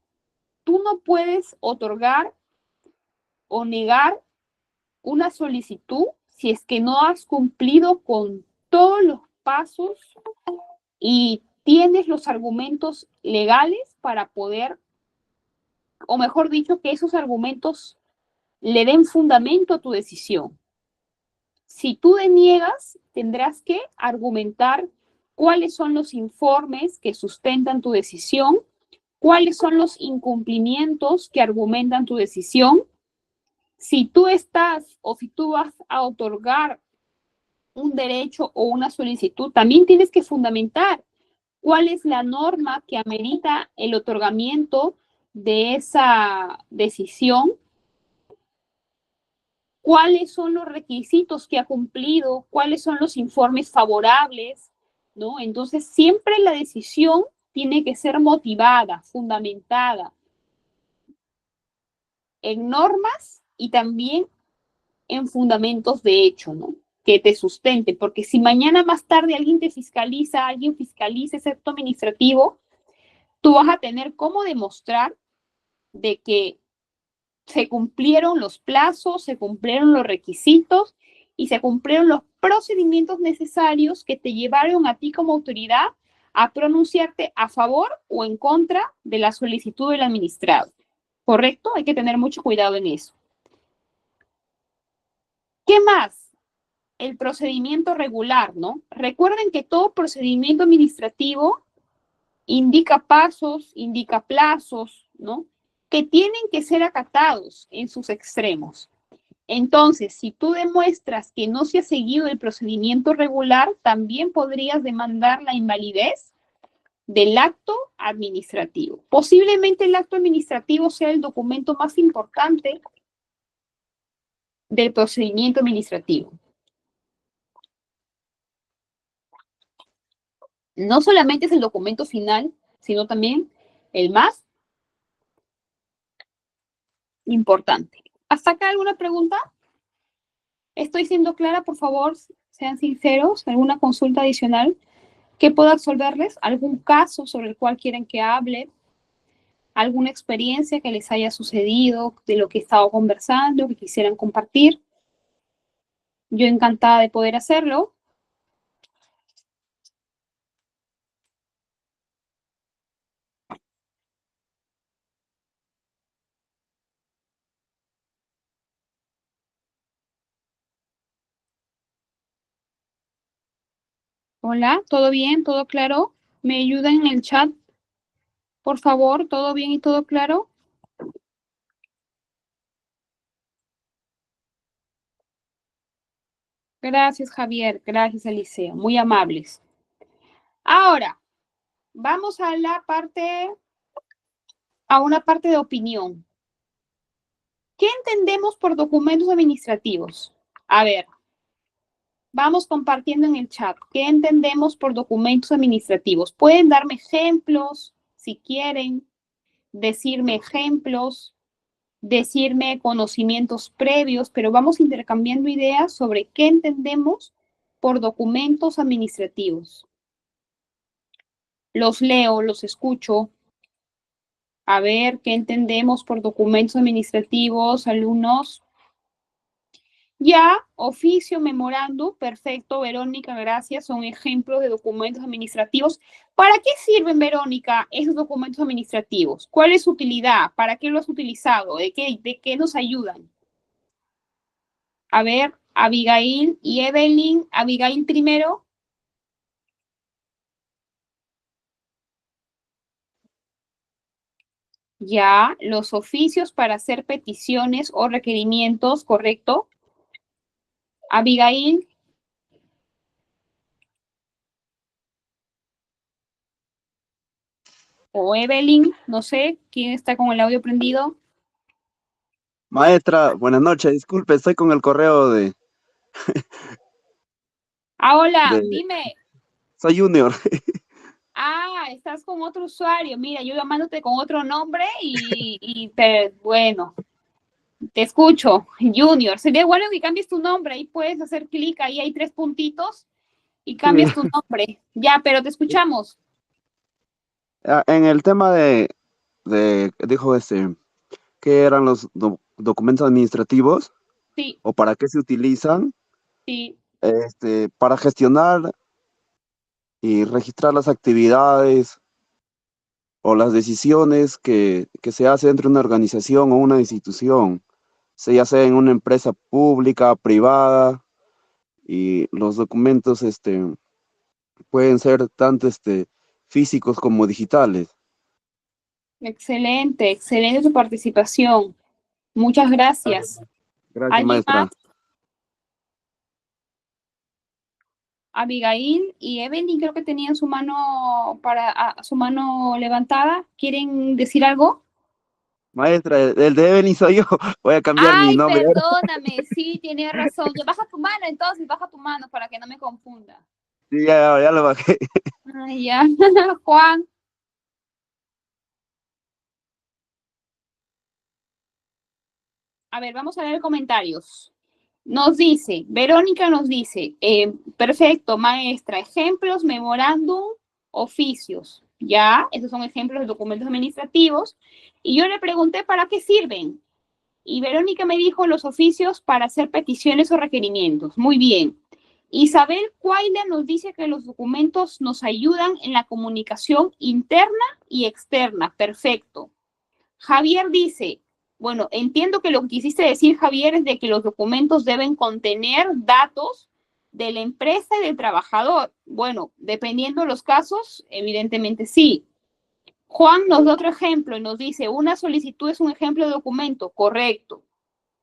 Tú no puedes otorgar o negar una solicitud si es que no has cumplido con todos los pasos y tienes los argumentos legales para poder, o mejor dicho, que esos argumentos le den fundamento a tu decisión. Si tú deniegas, tendrás que argumentar cuáles son los informes que sustentan tu decisión, cuáles son los incumplimientos que argumentan tu decisión. Si tú estás o si tú vas a otorgar un derecho o una solicitud, también tienes que fundamentar cuál es la norma que amerita el otorgamiento de esa decisión, cuáles son los requisitos que ha cumplido, cuáles son los informes favorables, ¿no? Entonces, siempre la decisión tiene que ser motivada, fundamentada en normas y también en fundamentos de hecho, ¿no? Que te sustente, porque si mañana más tarde alguien fiscaliza ese acto administrativo, tú vas a tener cómo demostrar de que se cumplieron los plazos, se cumplieron los requisitos y se cumplieron los procedimientos necesarios que te llevaron a ti como autoridad a pronunciarte a favor o en contra de la solicitud del administrado. ¿Correcto? Hay que tener mucho cuidado en eso. ¿Qué más? El procedimiento regular, ¿no? Recuerden que todo procedimiento administrativo indica pasos, indica plazos, ¿no? Que tienen que ser acatados en sus extremos. Entonces, si tú demuestras que no se ha seguido el procedimiento regular, también podrías demandar la invalidez del acto administrativo. Posiblemente el acto administrativo sea el documento más importante del procedimiento administrativo. No solamente es el documento final, sino también el más importante. ¿Hasta acá alguna pregunta? ¿Estoy siendo clara? Por favor, sean sinceros. ¿Alguna consulta adicional que pueda absolverles? ¿Algún caso sobre el cual quieren que hable? ¿Alguna experiencia que les haya sucedido de lo que he estado conversando, que quisieran compartir? Yo encantada de poder hacerlo. Hola, ¿todo bien? ¿Todo claro? ¿Me ayudan en el chat? Por favor, ¿todo bien y todo claro? Gracias, Javier. Gracias, Eliseo. Muy amables. Ahora, vamos a una parte de opinión. ¿Qué entendemos por documentos administrativos? A ver, vamos compartiendo en el chat. ¿Qué entendemos por documentos administrativos? Pueden darme ejemplos, si quieren, decirme ejemplos, decirme conocimientos previos, pero vamos intercambiando ideas sobre qué entendemos por documentos administrativos. Los leo, los escucho. A ver, ¿qué entendemos por documentos administrativos, alumnos? Ya, oficio, memorando, perfecto, Verónica, gracias, son ejemplos de documentos administrativos. ¿Para qué sirven, Verónica, esos documentos administrativos? ¿Cuál es su utilidad? ¿Para qué los has utilizado? De qué nos ayudan? A ver, Abigail y Evelyn. Abigail primero. Ya, los oficios para hacer peticiones o requerimientos, ¿correcto? Abigail. O Evelyn, no sé quién está con el audio prendido. Maestra, buenas noches. Disculpe, estoy con el correo de... Hola, dime. Soy Junior. Estás con otro usuario. Mira, yo llamándote con otro nombre bueno, te escucho. Junior, sería bueno que cambies tu nombre. Ahí puedes hacer clic, ahí hay 3 puntitos y cambias Sí. tu nombre. Ya, pero te escuchamos. En el tema dijo ¿qué eran los documentos administrativos Sí, o para qué se utilizan? sí. Para gestionar y registrar las actividades o las decisiones que se hace dentro de una organización o una institución, ya sea en una empresa pública, privada, y los documentos, pueden ser tanto físicos como digitales. Excelente, excelente tu participación. Muchas gracias. Gracias, ¿Alguien más? maestra. Abigail y Evelyn creo que tenían su mano su mano levantada. ¿Quieren decir algo? Maestra, el de Evelyn soy yo. Voy a cambiar mi Ay, nombre ahora. perdóname, sí, tienes razón. Ya baja tu mano entonces, baja tu mano para que no me confunda. Sí, ya lo bajé. Ay, ya. Juan. A ver, vamos a leer comentarios. Verónica nos dice, perfecto, maestra, ejemplos, memorándum, oficios. Ya, esos son ejemplos de documentos administrativos. Y yo le pregunté para qué sirven. Y Verónica me dijo los oficios para hacer peticiones o requerimientos. Muy bien. Isabel Cuaila nos dice que los documentos nos ayudan en la comunicación interna y externa. Perfecto. Javier dice, bueno, entiendo que lo que quisiste decir, Javier, es de que los documentos deben contener datos de la empresa y del trabajador. Bueno, dependiendo de los casos, evidentemente sí. Juan nos da otro ejemplo y nos dice, una solicitud es un ejemplo de documento. Correcto.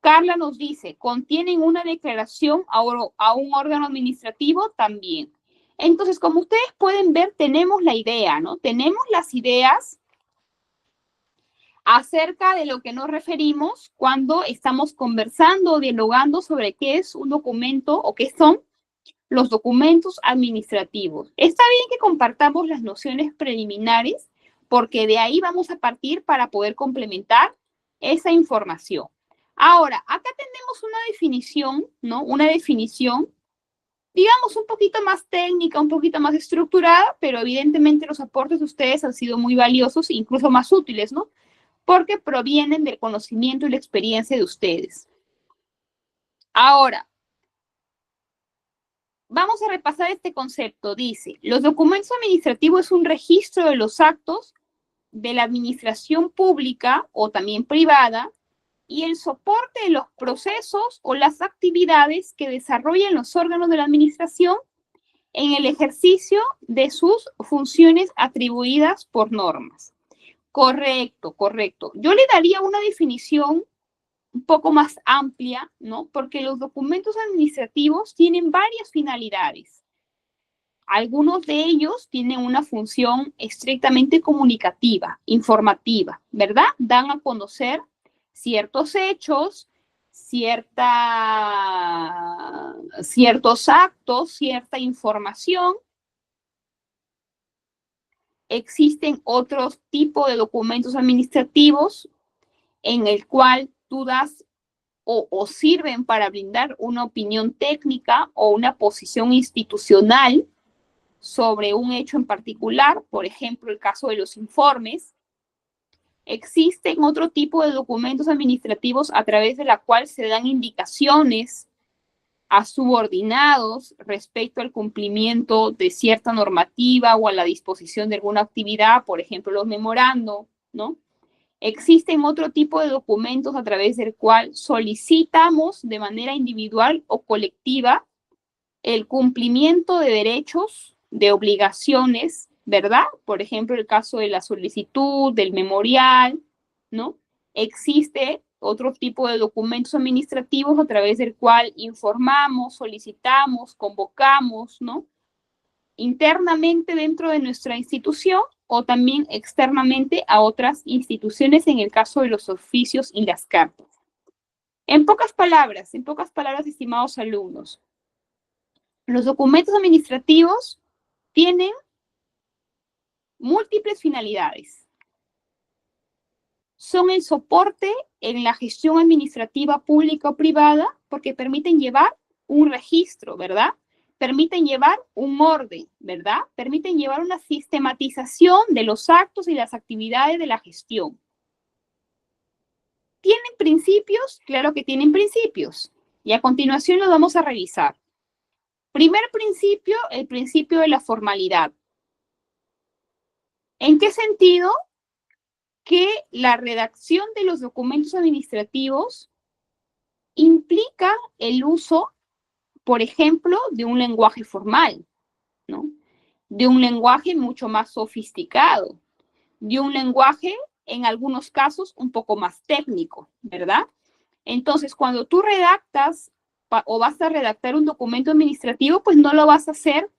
Carla nos dice, contienen una declaración a un órgano administrativo también. Entonces, como ustedes pueden ver, tenemos la idea, ¿no? Tenemos las ideas acerca de lo que nos referimos cuando estamos conversando o dialogando sobre qué es un documento o qué son los documentos administrativos. Está bien que compartamos las nociones preliminares porque de ahí vamos a partir para poder complementar esa información. Ahora, acá tenemos una definición, ¿no? Una definición, digamos, un poquito más técnica, un poquito más estructurada, pero evidentemente los aportes de ustedes han sido muy valiosos, incluso más útiles, ¿no? Porque provienen del conocimiento y la experiencia de ustedes. Ahora, vamos a repasar este concepto. Dice, los documentos administrativos es un registro de los actos de la administración pública o también privada y el soporte de los procesos o las actividades que desarrollan los órganos de la administración en el ejercicio de sus funciones atribuidas por normas. Correcto, correcto. Yo le daría una definición un poco más amplia, ¿no? Porque los documentos administrativos tienen varias finalidades. Algunos de ellos tienen una función estrictamente comunicativa, informativa, ¿verdad? Dan a conocer ciertos hechos, ciertos actos, cierta información. Existen otros tipos de documentos administrativos en el cual tú das o sirven para brindar una opinión técnica o una posición institucional sobre un hecho en particular, por ejemplo, el caso de los informes. Existen otro tipo de documentos administrativos a través de la cual se dan indicaciones a subordinados respecto al cumplimiento de cierta normativa o a la disposición de alguna actividad, por ejemplo, los memorandos, ¿no? Existen otro tipo de documentos a través del cual solicitamos de manera individual o colectiva el cumplimiento de derechos, de obligaciones, ¿verdad? Por ejemplo, el caso de la solicitud, del memorial, ¿no? Existe otro tipo de documentos administrativos a través del cual informamos, solicitamos, convocamos, ¿no? Internamente dentro de nuestra institución o también externamente a otras instituciones en el caso de los oficios y las cartas. En pocas palabras, estimados alumnos, los documentos administrativos tienen múltiples finalidades. Son el soporte en la gestión administrativa pública o privada porque permiten llevar un registro, ¿verdad? Permiten llevar un orden, ¿verdad? Permiten llevar una sistematización de los actos y las actividades de la gestión. ¿Tienen principios? Claro que tienen principios. Y a continuación los vamos a revisar. Primer principio, el principio de la formalidad. ¿En qué sentido? Que la redacción de los documentos administrativos implica el uso, por ejemplo, de un lenguaje formal, ¿no? De un lenguaje mucho más sofisticado, de un lenguaje, en algunos casos, un poco más técnico, ¿verdad? Entonces, cuando tú redactas o vas a redactar un documento administrativo, pues no lo vas a hacer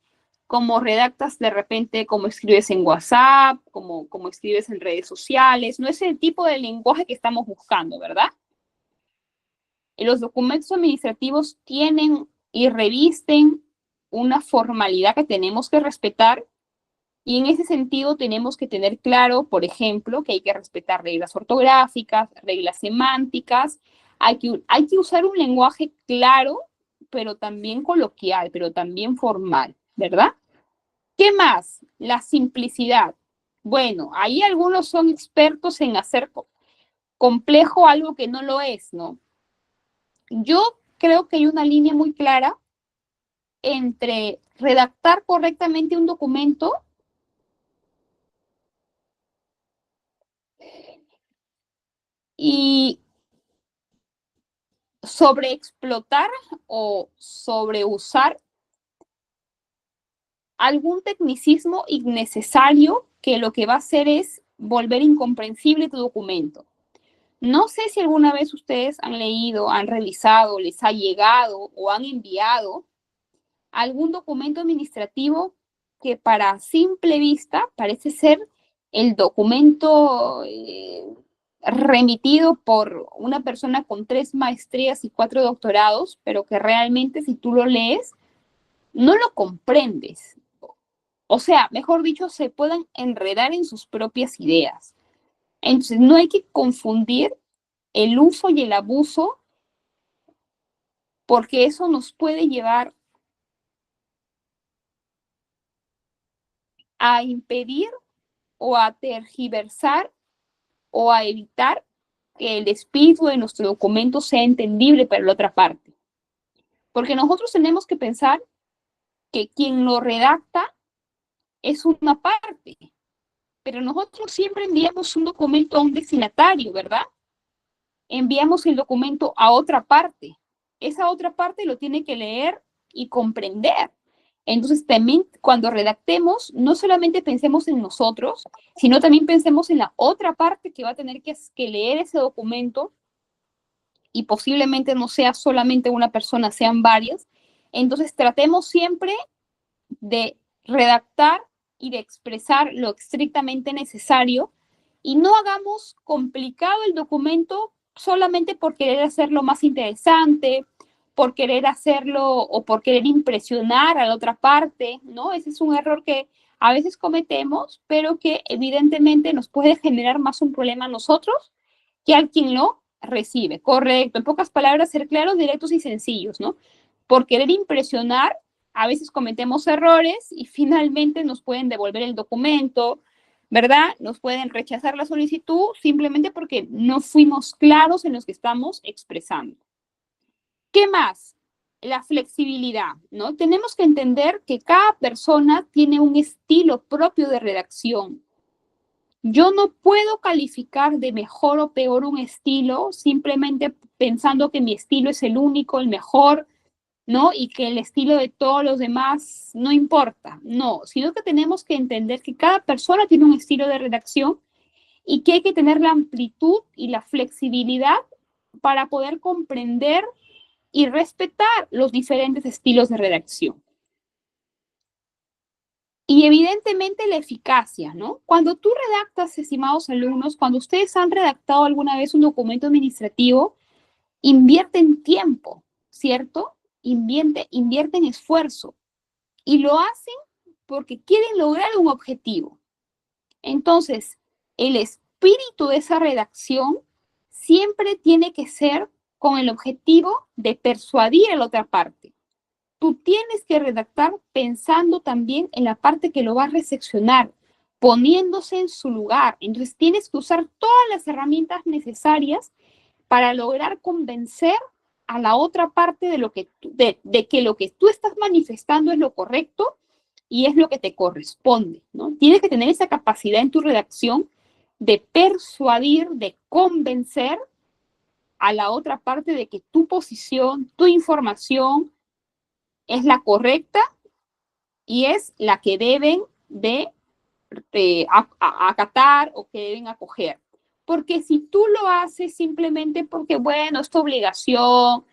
como redactas de repente, como escribes en WhatsApp, como escribes en redes sociales. No es el tipo de lenguaje que estamos buscando, ¿verdad? Los documentos administrativos tienen y revisten una formalidad que tenemos que respetar y en ese sentido tenemos que tener claro, por ejemplo, que hay que respetar reglas ortográficas, reglas semánticas, hay que usar un lenguaje claro, pero también coloquial, pero también formal, ¿verdad? ¿Qué más? La simplicidad. Bueno, ahí algunos son expertos en hacer complejo algo que no lo es, ¿no? Yo creo que hay una línea muy clara entre redactar correctamente un documento y sobreexplotar o sobreusar algún tecnicismo innecesario que lo que va a hacer es volver incomprensible tu documento. No sé si alguna vez ustedes han leído, han revisado, les ha llegado o han enviado algún documento administrativo que para simple vista parece ser el documento remitido por una persona con 3 maestrías y 4 doctorados, pero que realmente si tú lo lees, no lo comprendes. O sea, mejor dicho, se pueden enredar en sus propias ideas. Entonces, no hay que confundir el uso y el abuso, porque eso nos puede llevar a impedir o a tergiversar o a evitar que el espíritu de nuestro documento sea entendible para la otra parte. Porque nosotros tenemos que pensar que quien lo redacta es una parte, pero nosotros siempre enviamos un documento a un destinatario, ¿verdad? Enviamos el documento a otra parte. Esa otra parte lo tiene que leer y comprender. Entonces, también cuando redactemos, no solamente pensemos en nosotros, sino también pensemos en la otra parte que va a tener que leer ese documento y posiblemente no sea solamente una persona, sean varias. Entonces, tratemos siempre de redactar y de expresar lo estrictamente necesario y no hagamos complicado el documento solamente por querer hacerlo más interesante, por querer hacerlo o por querer impresionar a la otra parte, ¿no? Ese es un error que a veces cometemos, pero que evidentemente nos puede generar más un problema a nosotros que al quien lo recibe. Correcto. En pocas palabras, ser claros, directos y sencillos, ¿no? Por querer impresionar, a veces cometemos errores y finalmente nos pueden devolver el documento, ¿verdad? Nos pueden rechazar la solicitud simplemente porque no fuimos claros en lo que estamos expresando. ¿Qué más? La flexibilidad, ¿no? Tenemos que entender que cada persona tiene un estilo propio de redacción. Yo no puedo calificar de mejor o peor un estilo simplemente pensando que mi estilo es el único, el mejor, ¿no? Y que el estilo de todos los demás no importa. No, sino que tenemos que entender que cada persona tiene un estilo de redacción y que hay que tener la amplitud y la flexibilidad para poder comprender y respetar los diferentes estilos de redacción. Y evidentemente la eficacia, ¿no? Cuando tú redactas, estimados alumnos, cuando ustedes han redactado alguna vez un documento administrativo, invierten tiempo, ¿cierto? Invierten esfuerzo y lo hacen porque quieren lograr un objetivo. Entonces, el espíritu de esa redacción siempre tiene que ser con el objetivo de persuadir a la otra parte. Tú tienes que redactar pensando también en la parte que lo va a recepcionar, poniéndose en su lugar. Entonces, tienes que usar todas las herramientas necesarias para lograr convencer a la otra parte de que lo que tú estás manifestando es lo correcto y es lo que te corresponde, ¿no? Tienes que tener esa capacidad en tu redacción de persuadir, de convencer a la otra parte de que tu posición, tu información es la correcta y es la que deben de acatar o que deben acoger. Porque si tú lo haces simplemente porque, bueno, es tu obligación,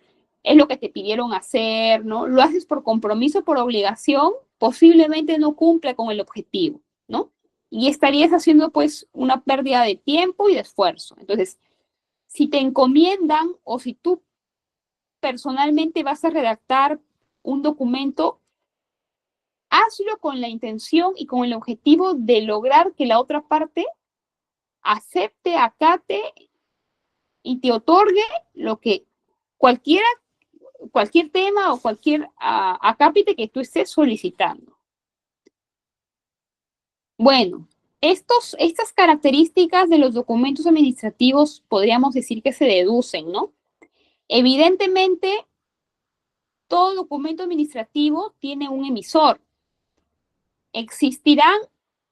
es lo que te pidieron hacer, ¿no? Lo haces por compromiso, por obligación, posiblemente no cumple con el objetivo, ¿no? Y estarías haciendo pues una pérdida de tiempo y de esfuerzo. Entonces, si te encomiendan o si tú personalmente vas a redactar un documento, hazlo con la intención y con el objetivo de lograr que la otra parte acepte, acate y te otorgue lo que cualquier tema o cualquier acápite que tú estés solicitando. Bueno, estas características de los documentos administrativos podríamos decir que se deducen, ¿no? Evidentemente, todo documento administrativo tiene un emisor. ¿Existirán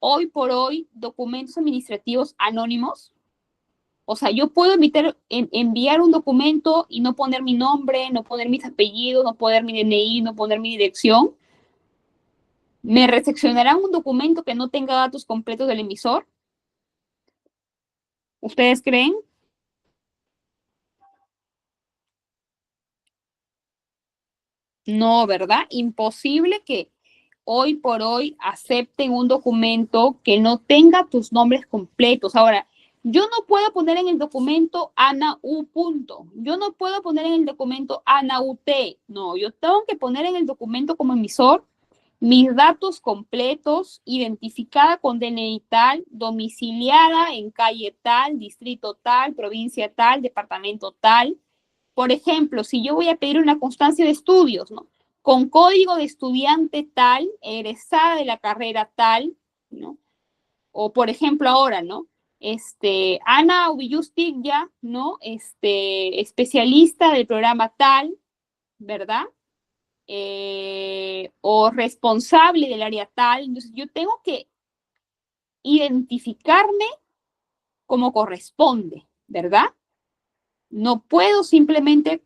hoy por hoy documentos administrativos anónimos? O sea, yo puedo enviar un documento y no poner mi nombre, no poner mis apellidos, no poner mi DNI, no poner mi dirección. ¿Me recepcionarán un documento que no tenga datos completos del emisor? ¿Ustedes creen? No, ¿verdad? Imposible que hoy por hoy acepten un documento que no tenga tus nombres completos. Ahora, yo no puedo poner en el documento Ana U. Punto. Yo no puedo poner en el documento Ana UT. No, yo tengo que poner en el documento como emisor mis datos completos, identificada con DNI tal, domiciliada en calle tal, distrito tal, provincia tal, departamento tal. Por ejemplo, si yo voy a pedir una constancia de estudios, ¿no? Con código de estudiante tal, egresada de la carrera tal, ¿no? O por ejemplo ahora, ¿no? Ana Ubillustig ya, ¿no? Especialista del programa tal, ¿verdad? O responsable del área tal. Entonces yo tengo que identificarme como corresponde, ¿verdad? No puedo simplemente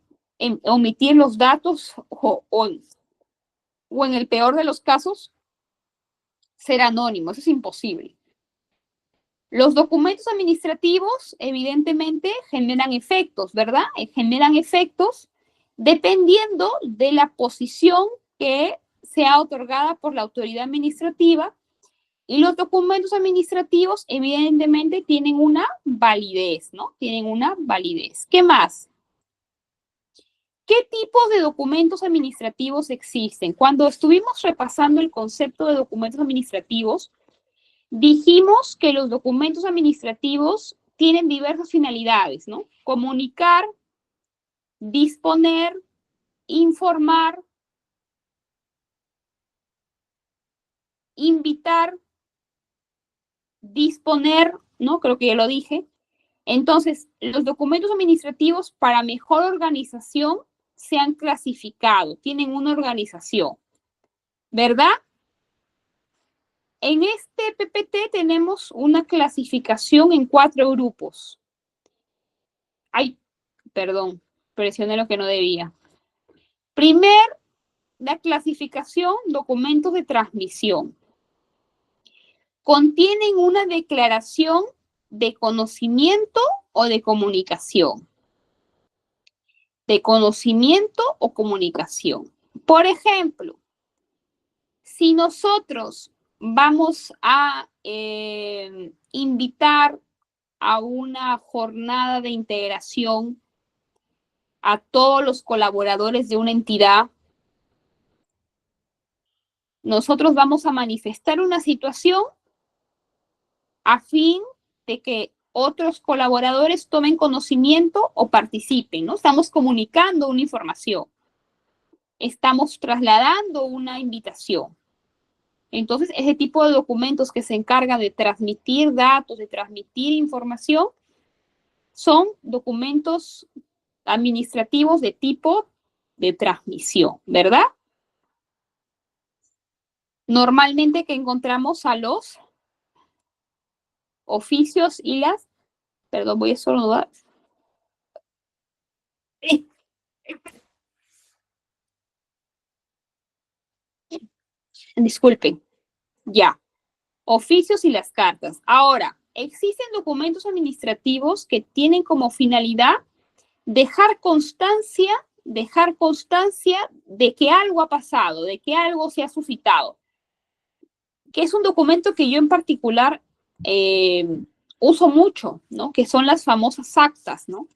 omitir los datos o en el peor de los casos ser anónimo. Eso es imposible. Los documentos administrativos evidentemente generan efectos, ¿verdad? Generan efectos dependiendo de la posición que sea otorgada por la autoridad administrativa, y los documentos administrativos evidentemente tienen una validez, ¿no? Tienen una validez. ¿Qué más? ¿Qué tipos de documentos administrativos existen? Cuando estuvimos repasando el concepto de documentos administrativos, dijimos que los documentos administrativos tienen diversas finalidades, ¿no? Comunicar, disponer, informar, invitar, disponer, ¿no? Creo que ya lo dije. Entonces, los documentos administrativos para mejor organización se han clasificado, tienen una organización, ¿verdad? En este PPT tenemos una clasificación en 4 grupos. Ay, perdón, presioné lo que no debía. Primer, la clasificación, documentos de transmisión. Contienen una declaración de conocimiento o de comunicación. de conocimiento o comunicación. Por ejemplo, si nosotros vamos a invitar a una jornada de integración a todos los colaboradores de una entidad, nosotros vamos a manifestar una situación a fin de que otros colaboradores tomen conocimiento o participen, ¿no? Estamos comunicando una información, estamos trasladando una invitación. Entonces, ese tipo de documentos que se encargan de transmitir datos, de transmitir información, son documentos administrativos de tipo de transmisión, ¿verdad? Normalmente que encontramos a los oficios y las, perdón, voy a estornudar. Disculpen, ya. Oficios y las cartas. Ahora, existen documentos administrativos que tienen como finalidad dejar constancia de que algo ha pasado, de que algo se ha suscitado, que es un documento que yo en particular uso mucho, ¿no? Que son las famosas actas, ¿no?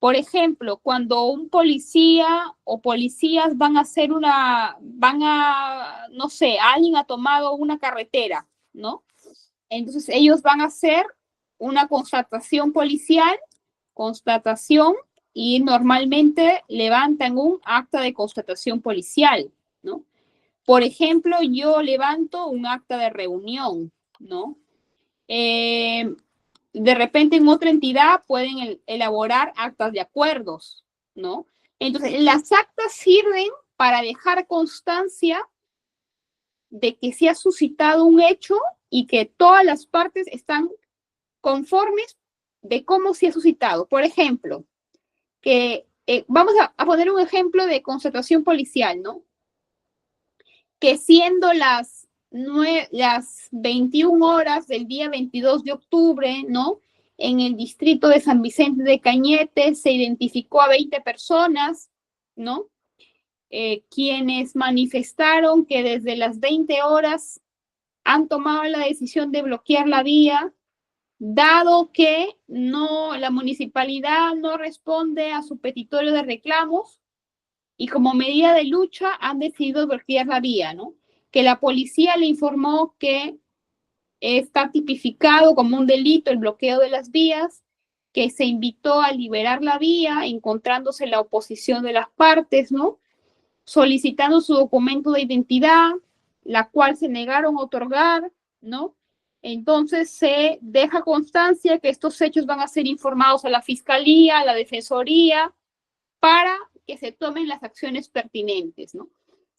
Por ejemplo, cuando un policía o policías van a hacer no sé, alguien ha tomado una carretera, ¿no? Entonces ellos van a hacer una constatación policial, y normalmente levantan un acta de constatación policial, ¿no? Por ejemplo, yo levanto un acta de reunión, ¿no? De repente en otra entidad pueden elaborar actas de acuerdos, ¿no? Entonces, las actas sirven para dejar constancia de que se ha suscitado un hecho y que todas las partes están conformes de cómo se ha suscitado. Por ejemplo, que vamos a poner un ejemplo de constatación policial, ¿no? Que siendo las 21 horas del día 22 de octubre, ¿no? En el distrito de San Vicente de Cañete se identificó a 20 personas, ¿no? Quienes manifestaron que desde las 20 horas han tomado la decisión de bloquear la vía, dado que la municipalidad no responde a su petitorio de reclamos y como medida de lucha han decidido bloquear la vía, ¿no? Que la policía le informó que está tipificado como un delito el bloqueo de las vías, que se invitó a liberar la vía, encontrándose la oposición de las partes, ¿no? Solicitando su documento de identidad, la cual se negaron a otorgar, ¿no? Entonces se deja constancia que estos hechos van a ser informados a la Fiscalía, a la Defensoría, para que se tomen las acciones pertinentes, ¿no?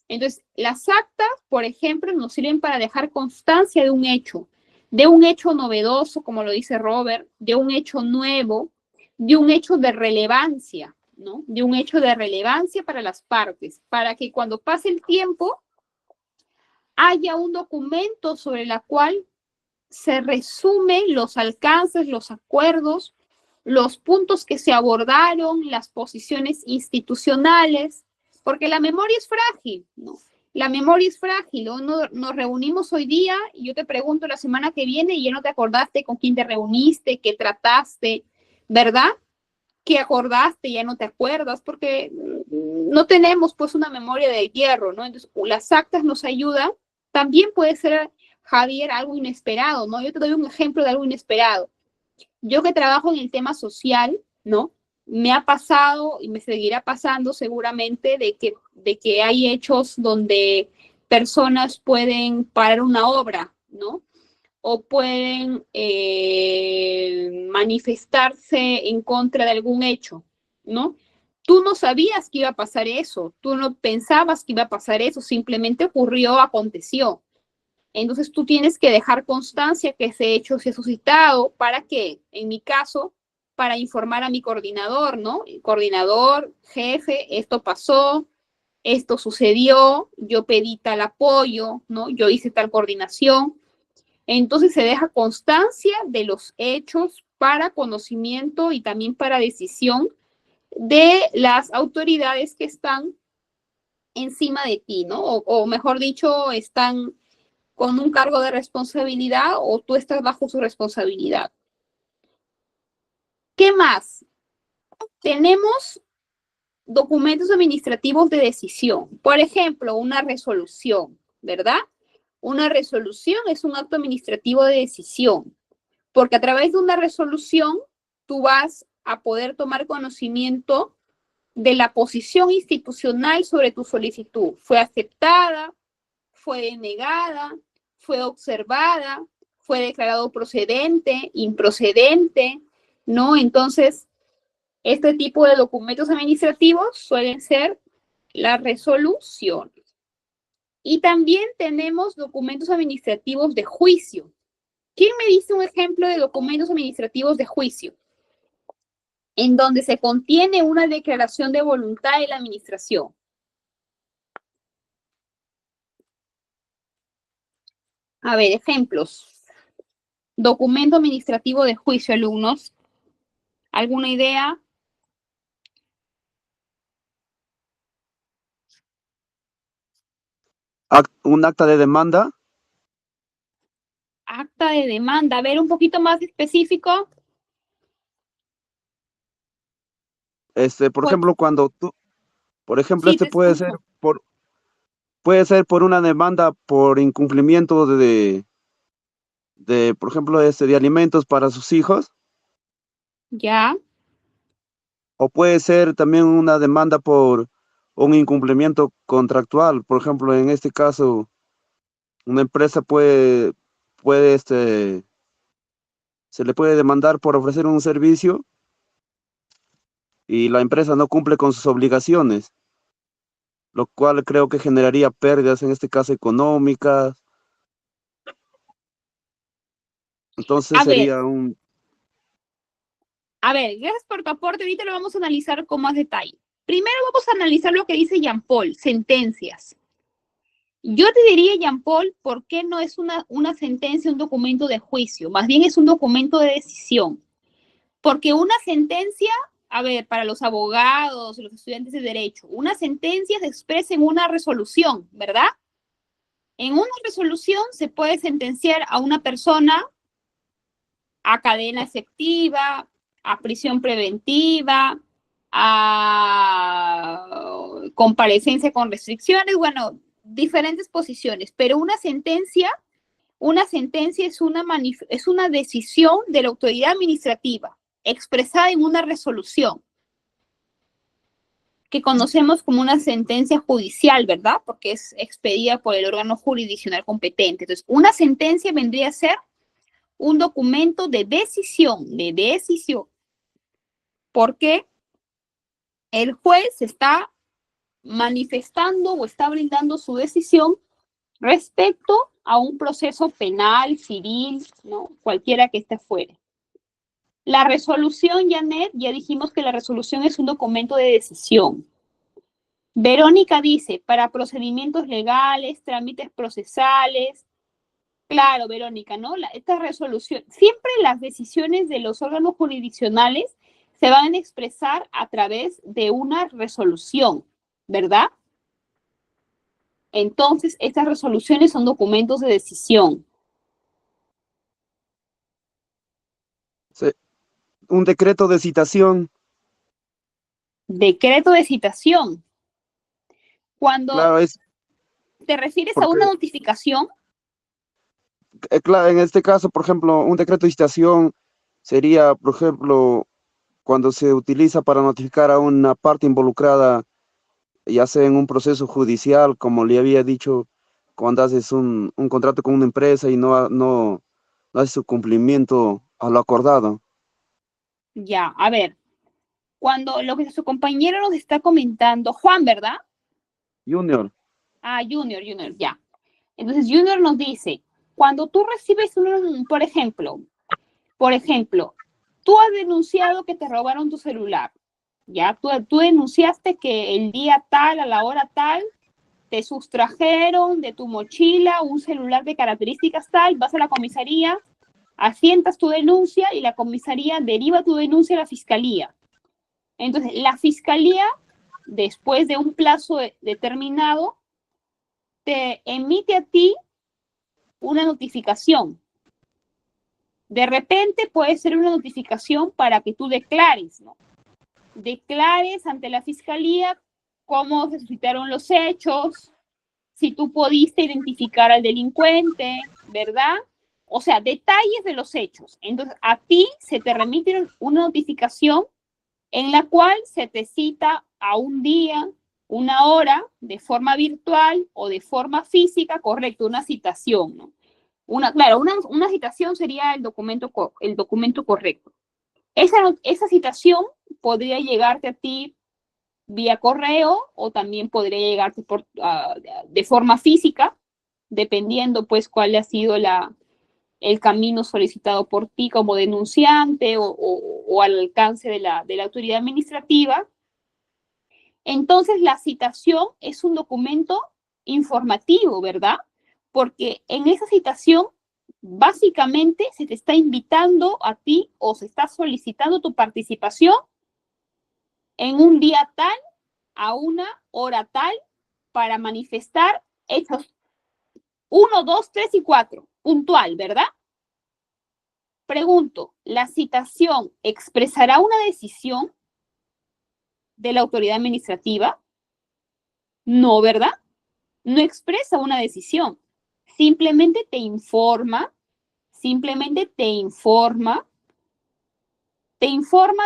Entonces, las actas, por ejemplo, nos sirven para dejar constancia de un hecho novedoso, como lo dice Robert, de un hecho nuevo, de un hecho de relevancia, ¿no? De un hecho de relevancia para las partes, para que cuando pase el tiempo haya un documento sobre el cual se resumen los alcances, los acuerdos, los puntos que se abordaron, las posiciones institucionales, porque la memoria es frágil, ¿no? La memoria es frágil, ¿no? Nos reunimos hoy día y yo te pregunto la semana que viene y ya no te acordaste con quién te reuniste, qué trataste, ¿verdad? ¿Qué acordaste? Ya no te acuerdas, porque no tenemos pues una memoria de hierro, ¿no? Entonces, las actas nos ayudan. También puede ser, Javier, algo inesperado, ¿no? Yo te doy un ejemplo de algo inesperado. Yo que trabajo en el tema social, ¿no? Me ha pasado y me seguirá pasando seguramente de que hay hechos donde personas pueden parar una obra, ¿no? O pueden manifestarse en contra de algún hecho, ¿no? Tú no sabías que iba a pasar eso, tú no pensabas que iba a pasar eso, simplemente ocurrió, aconteció. Entonces tú tienes que dejar constancia que ese hecho se ha suscitado para que, en mi caso, para informar a mi coordinador, ¿no? El coordinador, jefe, esto pasó, esto sucedió, yo pedí tal apoyo, ¿no? Yo hice tal coordinación. Entonces se deja constancia de los hechos para conocimiento y también para decisión de las autoridades que están encima de ti, ¿no? O mejor dicho, están con un cargo de responsabilidad o tú estás bajo su responsabilidad. ¿Qué más? Tenemos documentos administrativos de decisión. Por ejemplo, una resolución, ¿verdad? Una resolución es un acto administrativo de decisión, porque a través de una resolución tú vas a poder tomar conocimiento de la posición institucional sobre tu solicitud. ¿Fue aceptada? ¿Fue denegada? ¿Fue observada? ¿Fue declarado procedente? ¿Improcedente? ¿No? Entonces, este tipo de documentos administrativos suelen ser las resoluciones. Y también tenemos documentos administrativos de juicio. ¿Quién me dice un ejemplo de documentos administrativos de juicio? En donde se contiene una declaración de voluntad de la administración. A ver, ejemplos. Documento administrativo de juicio, alumnos. ¿Alguna idea? Un acta de demanda. Acta de demanda. A ver, un poquito más específico. Por ejemplo, cuando tú, por ejemplo, Sí, te escucho. puede ser por una demanda por incumplimiento por ejemplo, de alimentos para sus hijos, Ya. o puede ser también una demanda por un incumplimiento contractual. Por ejemplo, en este caso, una empresa puede, se le puede demandar por ofrecer un servicio y la empresa no cumple con sus obligaciones, lo cual creo que generaría pérdidas, en este caso económicas. Entonces A ver, sería un... gracias por tu aporte. Ahorita lo vamos a analizar con más detalle. Primero vamos a analizar lo que dice Jean Paul, sentencias. Yo te diría, Jean Paul, ¿por qué no es una sentencia un documento de juicio? Más bien es un documento de decisión. Porque una sentencia, a ver, para los abogados, los estudiantes de derecho, una sentencia se expresa en una resolución, ¿verdad? En una resolución se puede sentenciar a una persona a cadena efectiva, a prisión preventiva, a comparecencia con restricciones, bueno, diferentes posiciones, pero una sentencia es una decisión de la autoridad administrativa expresada en una resolución que conocemos como una sentencia judicial, ¿verdad? Porque es expedida por el órgano jurisdiccional competente. Entonces, una sentencia vendría a ser un documento de decisión, porque el juez está manifestando o está brindando su decisión respecto a un proceso penal, civil, ¿no? Cualquiera que esté fuera. La resolución, Janet, ya dijimos que la resolución es un documento de decisión. Verónica dice, para procedimientos legales, trámites procesales. Claro, Verónica, ¿no? Esta resolución, siempre las decisiones de los órganos jurisdiccionales se van a expresar a través de una resolución, ¿verdad? Entonces, estas resoluciones son documentos de decisión. Un decreto de citación. Decreto de citación. Cuando Claro, es te refieres a porque, una notificación, claro, en este caso, por ejemplo, un decreto de citación sería, por ejemplo, cuando se utiliza para notificar a una parte involucrada, ya sea en un proceso judicial, como le había dicho, cuando haces un contrato con una empresa y no hace su cumplimiento a lo acordado. ya, a ver, cuando lo que su compañero nos está comentando, Juan, ¿verdad? Junior, Ah, Junior, ya. Entonces, Junior nos dice, cuando tú recibes por ejemplo, tú has denunciado que te robaron tu celular, ya, tú denunciaste que el día tal, a la hora tal, te sustrajeron de tu mochila un celular de características tal, vas a la comisaría, asientas tu denuncia y la comisaría deriva tu denuncia a la fiscalía. Entonces, la fiscalía, después de un plazo determinado, te emite a ti una notificación. De repente puede ser una notificación para que tú declares, ¿no? Declares ante la fiscalía cómo se suscitaron los hechos, si tú pudiste identificar al delincuente, ¿verdad? O sea, detalles de los hechos. Entonces, a ti se te remite una notificación en la cual se te cita a un día, una hora, de forma virtual o de forma física, correcto, una citación, ¿no? Claro, una citación sería el documento correcto. Esa citación podría llegarte a ti vía correo o también podría llegarte de forma física, dependiendo pues cuál ha sido el camino solicitado por ti como denunciante o al alcance de la autoridad administrativa. Entonces, la citación es un documento informativo, ¿verdad? Porque en esa citación, básicamente, se te está invitando a ti o se está solicitando tu participación en un día tal, a una hora tal, para manifestar hechos 1, 2, 3 y 4, puntual, ¿verdad? Pregunto, ¿la citación expresará una decisión de la autoridad administrativa? No, ¿verdad? No expresa una decisión. Simplemente te informa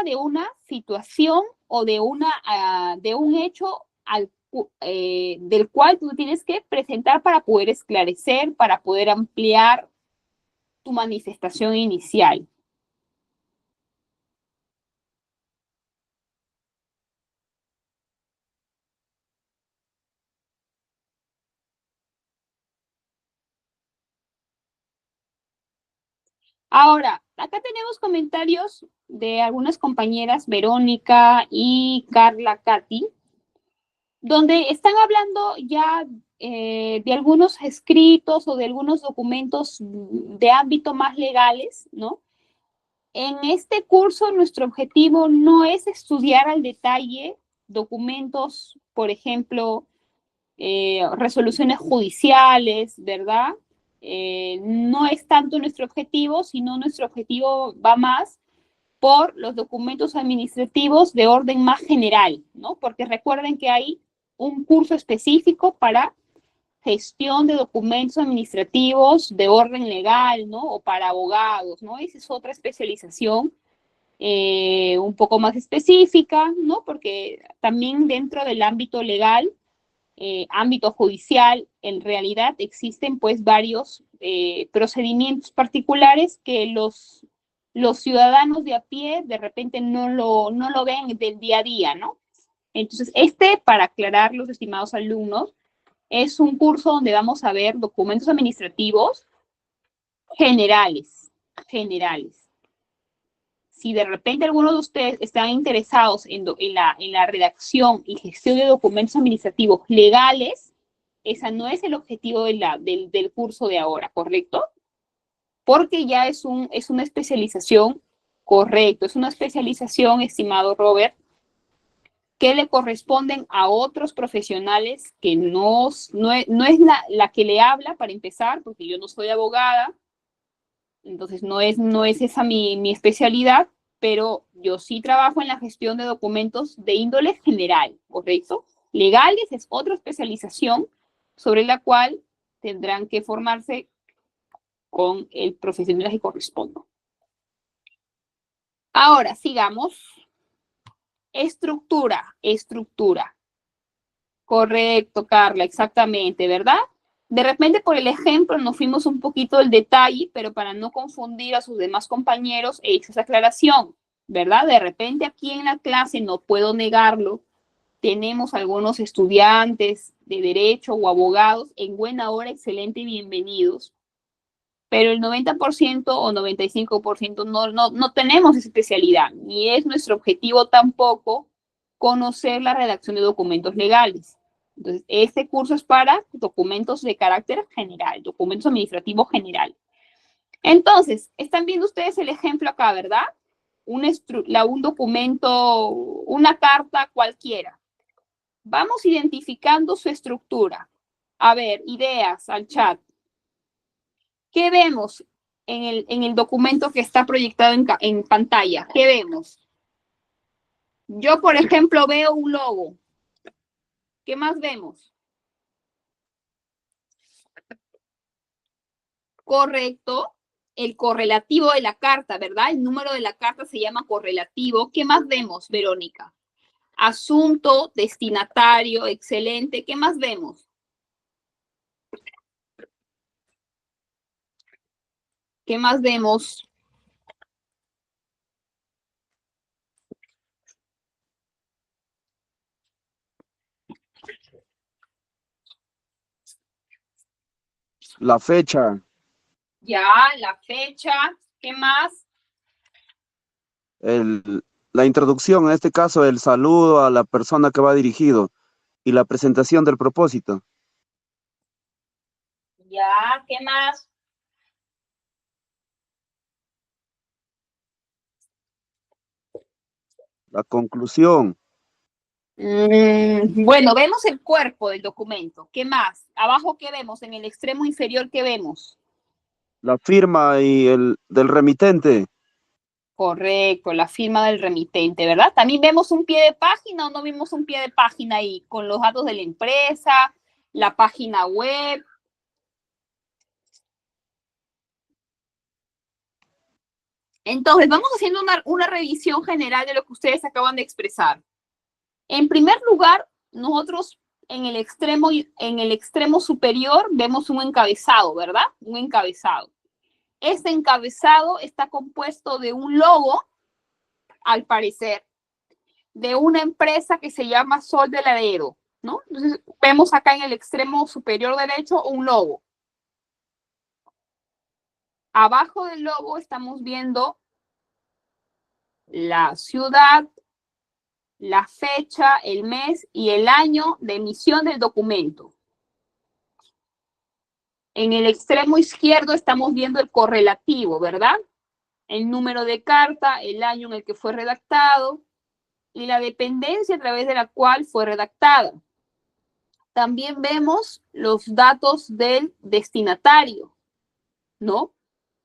de una situación o de un hecho del cual tú tienes que presentar para poder esclarecer, para poder ampliar tu manifestación inicial. Ahora, acá tenemos comentarios de algunas compañeras, Verónica y Carla Katy, donde están hablando ya de algunos escritos o de algunos documentos de ámbito más legales, ¿no? En este curso nuestro objetivo no es estudiar al detalle documentos, por ejemplo, resoluciones judiciales, ¿verdad? No es tanto nuestro objetivo, sino nuestro objetivo va más por los documentos administrativos de orden más general, ¿no? Porque recuerden que hay un curso específico para gestión de documentos administrativos de orden legal, ¿no? O para abogados, ¿no? Esa es otra especialización un poco más específica, ¿no? Porque también dentro del ámbito legal, ámbito judicial, en realidad existen pues varios procedimientos particulares que los ciudadanos de a pie de repente no lo ven del día a día, ¿no? Entonces, para aclarar, los estimados alumnos, es un curso donde vamos a ver documentos administrativos generales. Si de repente algunos de ustedes están interesados en la redacción y gestión de documentos administrativos legales, ese no es el objetivo del curso de ahora, ¿correcto? Porque ya es una especialización, correcto, es una especialización, estimado Robert, que le corresponden a otros profesionales que no es la que le habla para empezar, porque yo no soy abogada, entonces no es esa mi especialidad, pero yo sí trabajo en la gestión de documentos de índole general, ¿correcto? Legales es otra especialización sobre la cual tendrán que formarse con el profesional que corresponda. Ahora, sigamos. Estructura. Correcto, Carla, exactamente, ¿verdad? De repente, por el ejemplo, nos fuimos un poquito del detalle, pero para no confundir a sus demás compañeros, he hecho esa aclaración, ¿verdad? De repente aquí en la clase, no puedo negarlo, tenemos algunos estudiantes de derecho o abogados en buena hora, excelente y bienvenidos, pero el 90% o 95% no tenemos esa especialidad, ni es nuestro objetivo tampoco conocer la redacción de documentos legales. Entonces, este curso es para documentos de carácter general, documentos administrativos general. Entonces, están viendo ustedes el ejemplo acá, ¿verdad? un documento, una carta cualquiera. Vamos identificando su estructura. A ver, ideas al chat. ¿Qué vemos en el documento que está proyectado en pantalla? ¿Qué vemos? Yo, por ejemplo, veo un logo. ¿Qué más vemos? Correcto. El correlativo de la carta, ¿verdad? El número de la carta se llama correlativo. ¿Qué más vemos, Verónica? Asunto, destinatario, excelente. ¿Qué más vemos? ¿Qué más vemos? La fecha, Ya, la fecha. ¿Qué más? la introducción, en este caso, el saludo a la persona que va dirigido y la presentación del propósito. Ya, ¿qué más? La conclusión, Bueno, vemos el cuerpo del documento. ¿Qué más? Abajo, ¿qué vemos? En el extremo inferior, ¿qué vemos? la firma y el del remitente. Correcto, la firma del remitente, ¿verdad? También vemos un pie de página o no vimos un pie de página ahí con los datos de la empresa, la página web. Entonces, vamos haciendo una revisión general de lo que ustedes acaban de expresar. En primer lugar, nosotros en el extremo superior vemos un encabezado, ¿verdad? Un encabezado. Este encabezado está compuesto de un logo, al parecer, de una empresa que se llama Sol del Laredo, ¿no? Entonces, vemos acá en el extremo superior derecho un logo. Abajo del logo estamos viendo la ciudad, la fecha, el mes y el año de emisión del documento. En el extremo izquierdo estamos viendo el correlativo, ¿verdad? El número de carta, el año en el que fue redactado y la dependencia a través de la cual fue redactada. También vemos los datos del destinatario, ¿no?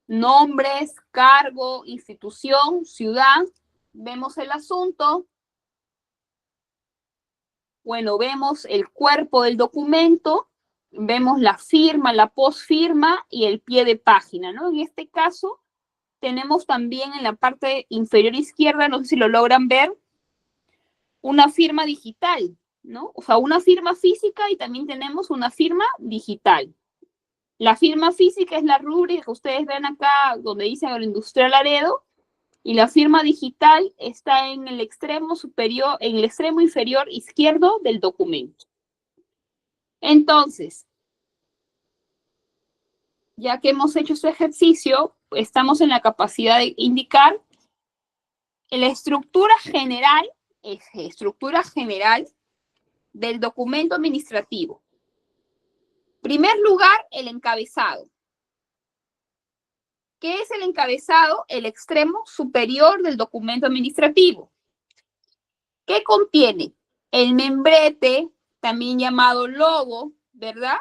Nombres, cargo, institución, ciudad. Vemos el asunto. Bueno, vemos el cuerpo del documento, vemos la firma, la posfirma y el pie de página, ¿no? En este caso, tenemos también en la parte inferior izquierda, no sé si lo logran ver, una firma digital, ¿no? O sea, una firma física y también tenemos una firma digital. La firma física es la rúbrica que ustedes ven acá donde dice Agroindustrial Laredo y la firma digital está en el extremo superior, en el extremo inferior izquierdo del documento. Entonces, ya que hemos hecho este ejercicio, estamos en la capacidad de indicar la estructura general del documento administrativo. Primer lugar, el encabezado. ¿Qué es el encabezado? El extremo superior del documento administrativo. ¿Qué contiene? El membrete, también llamado logo, ¿verdad?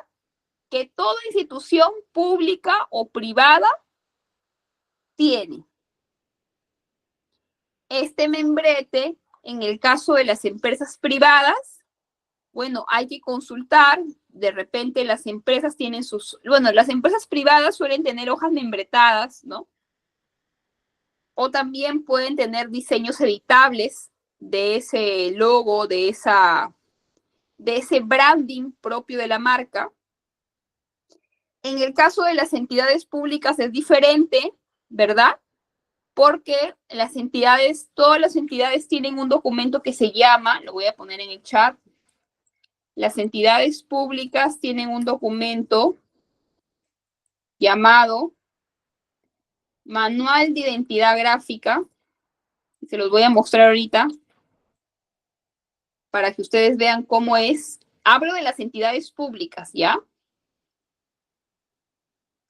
Que toda institución pública o privada tiene. Este membrete, en el caso de las empresas privadas, bueno, hay que consultar, de repente las empresas tienen las empresas privadas suelen tener hojas membretadas, ¿no? O también pueden tener diseños editables de ese logo, de ese branding propio de la marca. En el caso de las entidades públicas es diferente, ¿verdad? Porque todas las entidades tienen un documento que se llama, lo voy a poner en el chat, las entidades públicas tienen un documento llamado Manual de Identidad Gráfica. Se los voy a mostrar ahorita para que ustedes vean cómo es. Hablo de las entidades públicas, ¿ya?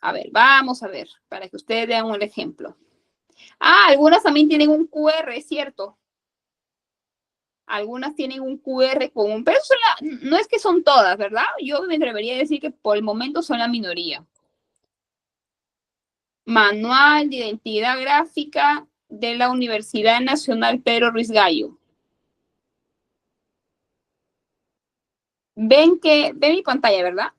A ver, vamos a ver, para que ustedes vean un ejemplo. Ah, algunas también tienen un QR, es cierto. Algunas tienen un QR común, pero no es que son todas, ¿verdad? Yo me atrevería a decir que por el momento son la minoría. Manual de Identidad Gráfica de la Universidad Nacional Pedro Ruiz Gallo. Ven mi pantalla, ¿verdad?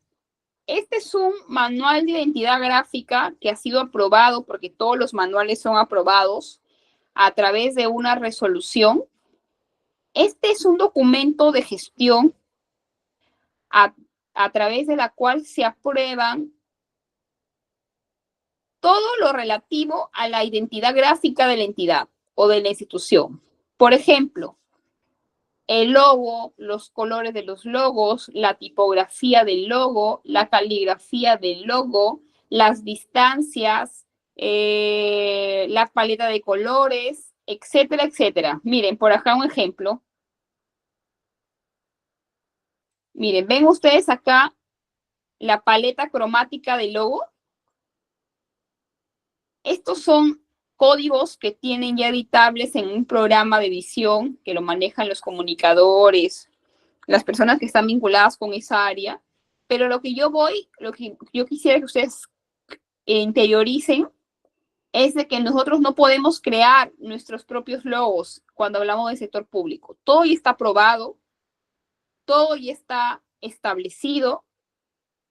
Este es un manual de identidad gráfica que ha sido aprobado, porque todos los manuales son aprobados a través de una resolución. Este es un documento de gestión a través de la cual se aprueban todo lo relativo a la identidad gráfica de la entidad o de la institución. Por ejemplo, el logo, los colores de los logos, la tipografía del logo, la caligrafía del logo, las distancias, la paleta de colores, etcétera, etcétera. Miren, por acá un ejemplo. Miren, ven ustedes acá la paleta cromática del logo. Estos son códigos que tienen ya editables en un programa de edición que lo manejan los comunicadores, las personas que están vinculadas con esa área. Pero lo que yo quisiera que ustedes interioricen es de que nosotros no podemos crear nuestros propios logos cuando hablamos del sector público. Todo ya está aprobado, todo ya está establecido,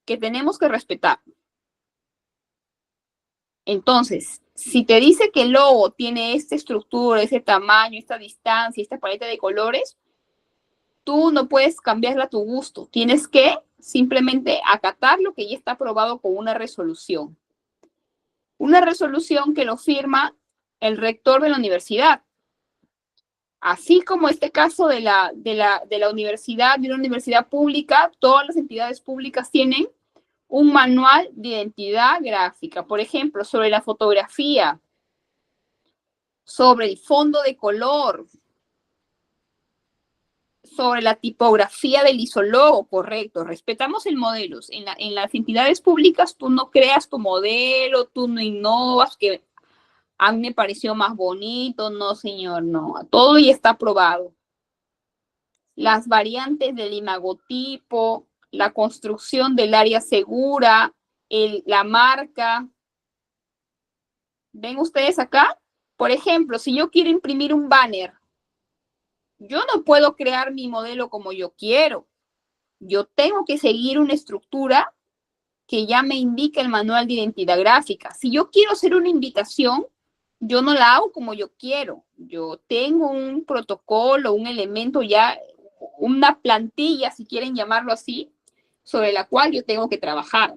que tenemos que respetar. Entonces, si te dice que el logo tiene esta estructura, ese tamaño, esta distancia, esta paleta de colores, tú no puedes cambiarla a tu gusto. Tienes que simplemente acatar lo que ya está aprobado con una resolución. Una resolución que lo firma el rector de la universidad. Así como este caso de la universidad, de una universidad pública, todas las entidades públicas tienen un manual de identidad gráfica, por ejemplo, sobre la fotografía, sobre el fondo de color, sobre la tipografía del isólogo, correcto. Respetamos el modelo. En las entidades públicas tú no creas tu modelo, tú no innovas, que a mí me pareció más bonito, no señor, no. Todo ya está aprobado. Las variantes del imagotipo, la construcción del área segura, la marca. ¿Ven ustedes acá? Por ejemplo, si yo quiero imprimir un banner, yo no puedo crear mi modelo como yo quiero. Yo tengo que seguir una estructura que ya me indica el manual de identidad gráfica. Si yo quiero hacer una invitación, yo no la hago como yo quiero. Yo tengo un protocolo, un elemento ya, una plantilla, si quieren llamarlo así, sobre la cual yo tengo que trabajar.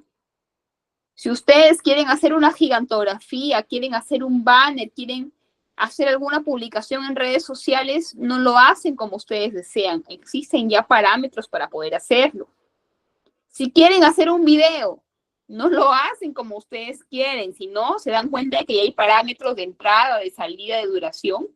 Si ustedes quieren hacer una gigantografía, quieren hacer un banner, quieren hacer alguna publicación en redes sociales, no lo hacen como ustedes desean. Existen ya parámetros para poder hacerlo. Si quieren hacer un video, no lo hacen como ustedes quieren, si no, se dan cuenta de que ya hay parámetros de entrada, de salida, de duración.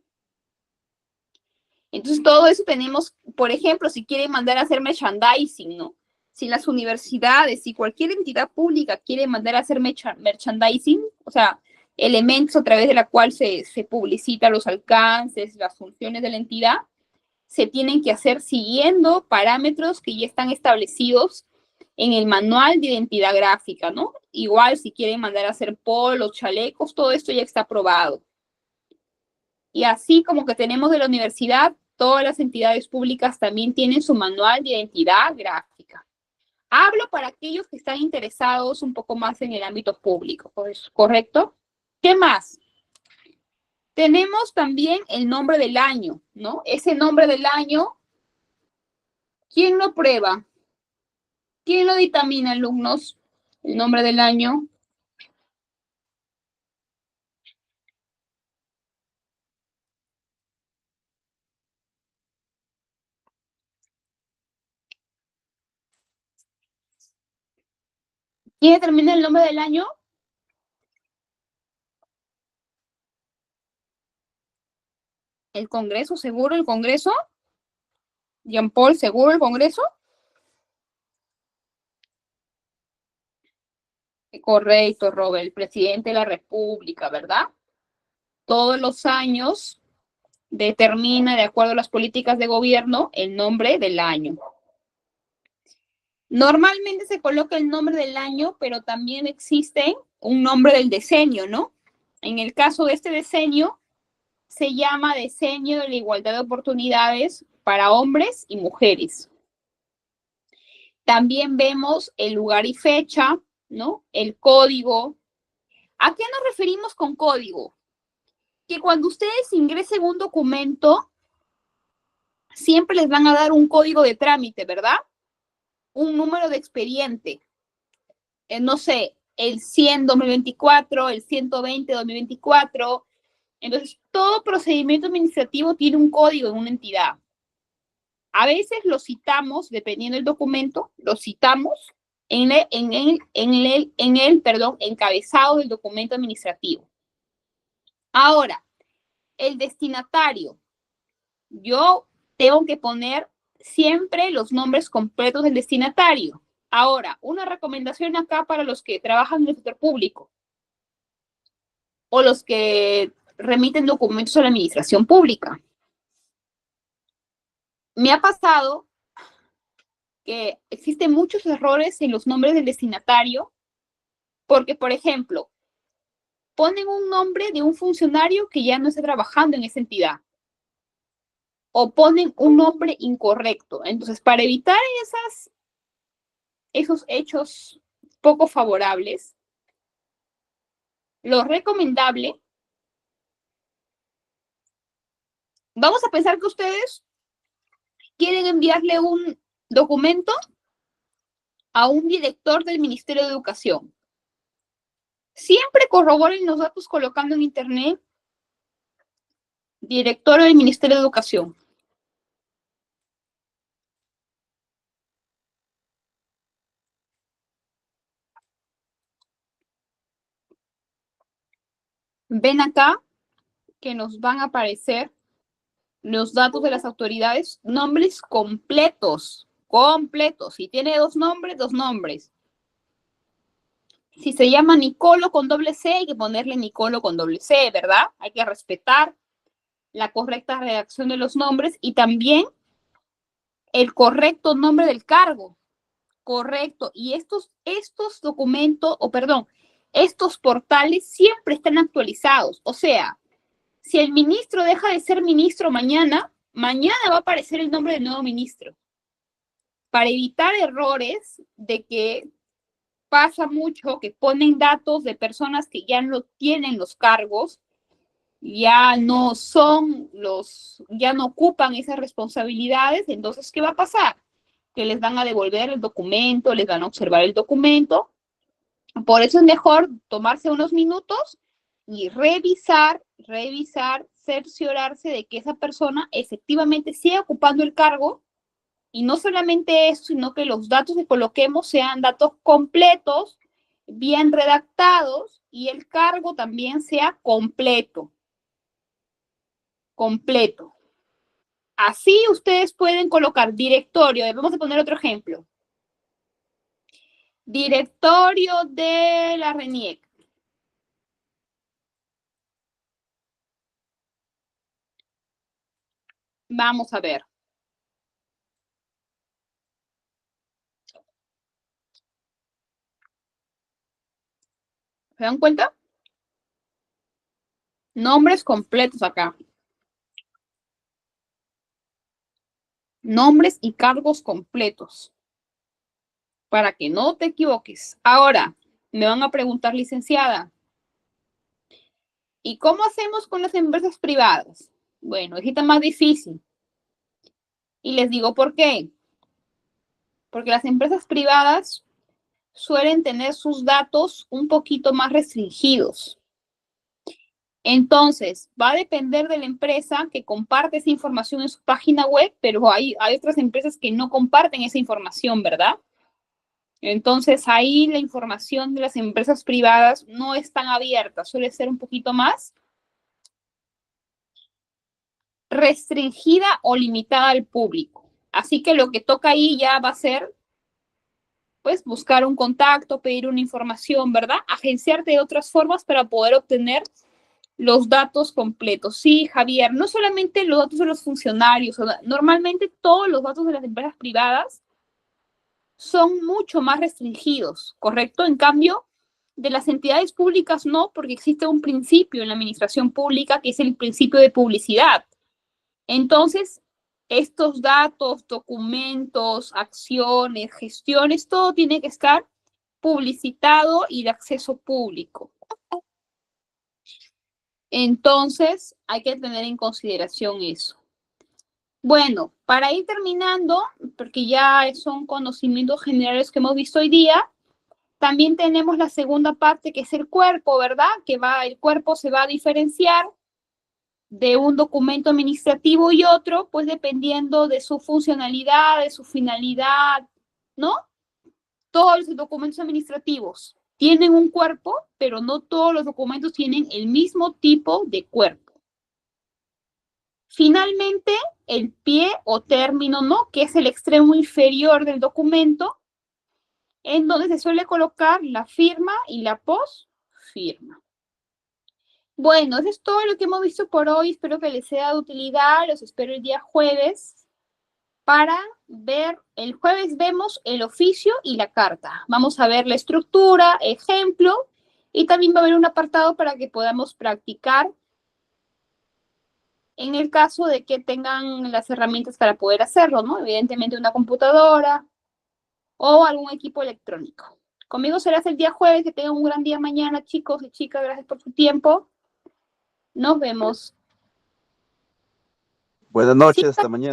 Entonces, todo eso tenemos, por ejemplo, si quieren mandar a hacer merchandising, ¿no? Si las universidades, si cualquier entidad pública quiere mandar a hacer merchandising, o sea, elementos a través de la cual se publicita los alcances, las funciones de la entidad, se tienen que hacer siguiendo parámetros que ya están establecidos en el manual de identidad gráfica, ¿no? Igual si quieren mandar a hacer polos, chalecos, todo esto ya está aprobado. Y así como que tenemos de la universidad, todas las entidades públicas también tienen su manual de identidad gráfica. Hablo para aquellos que están interesados un poco más en el ámbito público, ¿correcto? ¿Qué más? Tenemos también el nombre del año, ¿no? Ese nombre del año, ¿quién lo prueba? ¿Quién lo dictamina, alumnos? El nombre del año. ¿Quién determina el nombre del año? ¿El Congreso, seguro? ¿El Congreso? ¿Jean Paul, seguro el Congreso? Correcto, Robert, el presidente de la República, ¿verdad? todos los años determina, de acuerdo a las políticas de gobierno, el nombre del año. Normalmente se coloca el nombre del año, pero también existe un nombre del decenio, ¿no? En el caso de este decenio, se llama Decenio de la Igualdad de Oportunidades para hombres y mujeres. También vemos el lugar y fecha, ¿no? El código. ¿A qué nos referimos con código? Que cuando ustedes ingresen un documento, siempre les van a dar un código de trámite, ¿verdad? Un número de expediente. No sé, el 100-2024, el 120-2024. Entonces, todo procedimiento administrativo tiene un código en una entidad. A veces lo citamos, dependiendo del documento, lo citamos en el encabezado del documento administrativo. Ahora, el destinatario. Yo tengo que poner siempre los nombres completos del destinatario. Ahora, una recomendación acá para los que trabajan en el sector público o los que remiten documentos a la administración pública. Me ha pasado que existen muchos errores en los nombres del destinatario porque, por ejemplo, ponen un nombre de un funcionario que ya no está trabajando en esa entidad o ponen un nombre incorrecto. Entonces, para evitar esos hechos poco favorables, lo recomendable, vamos a pensar que ustedes quieren enviarle un documento a un director del Ministerio de Educación. Siempre corroboren los datos colocando en internet director del Ministerio de Educación. Ven acá que nos van a aparecer los datos de las autoridades, nombres completos, completos. Si tiene dos nombres. Si se llama Nicolo con doble C, hay que ponerle Nicolo con doble C, ¿verdad? Hay que respetar la correcta redacción de los nombres y también el correcto nombre del cargo. Correcto. Y estos documentos, estos portales siempre están actualizados. O sea, si el ministro deja de ser ministro mañana va a aparecer el nombre del nuevo ministro. Para evitar errores de que pasa mucho que ponen datos de personas que ya no tienen los cargos, ya no ocupan esas responsabilidades, entonces, ¿qué va a pasar? Que les van a devolver el documento, les van a observar el documento. Por eso es mejor tomarse unos minutos y revisar, cerciorarse de que esa persona efectivamente siga ocupando el cargo y no solamente eso, sino que los datos que coloquemos sean datos completos, bien redactados y el cargo también sea completo. Completo. Así ustedes pueden colocar directorio. Vamos a poner otro ejemplo. Directorio de la RENIEC. Vamos a ver. ¿Se dan cuenta? Nombres completos acá. Nombres y cargos completos. Para que no te equivoques. Ahora, me van a preguntar, licenciada, ¿y cómo hacemos con las empresas privadas? Bueno, es más difícil. Y les digo por qué. Porque las empresas privadas suelen tener sus datos un poquito más restringidos. Entonces, va a depender de la empresa que comparte esa información en su página web, pero hay otras empresas que no comparten esa información, ¿verdad? Entonces, ahí la información de las empresas privadas no es tan abierta, suele ser un poquito más restringida o limitada al público. Así que lo que toca ahí ya va a ser, pues, buscar un contacto, pedir una información, ¿verdad? Agenciarte de otras formas para poder obtener los datos completos. Sí, Javier, no solamente los datos de los funcionarios, normalmente todos los datos de las empresas privadas son mucho más restringidos, ¿correcto? En cambio, de las entidades públicas no, porque existe un principio en la administración pública que es el principio de publicidad. Entonces, estos datos, documentos, acciones, gestiones, todo tiene que estar publicitado y de acceso público. Entonces, hay que tener en consideración eso. Bueno, para ir terminando, porque ya son conocimientos generales que hemos visto hoy día, también tenemos la segunda parte que es el cuerpo, ¿verdad? El cuerpo se va a diferenciar de un documento administrativo y otro, pues dependiendo de su funcionalidad, de su finalidad, ¿no? Todos los documentos administrativos tienen un cuerpo, pero no todos los documentos tienen el mismo tipo de cuerpo. Finalmente, el pie o término, ¿no? Que es el extremo inferior del documento, en donde se suele colocar la firma y la posfirma. Bueno, eso es todo lo que hemos visto por hoy. Espero que les sea de utilidad. Los espero el día jueves para ver. El jueves vemos el oficio y la carta. Vamos a ver la estructura, ejemplo, y también va a haber un apartado para que podamos practicar en el caso de que tengan las herramientas para poder hacerlo, ¿no? Evidentemente una computadora o algún equipo electrónico. Conmigo serás el día jueves. Que tengan un gran día mañana, chicos y chicas. Gracias por su tiempo. Nos vemos. Buenas noches, hasta mañana.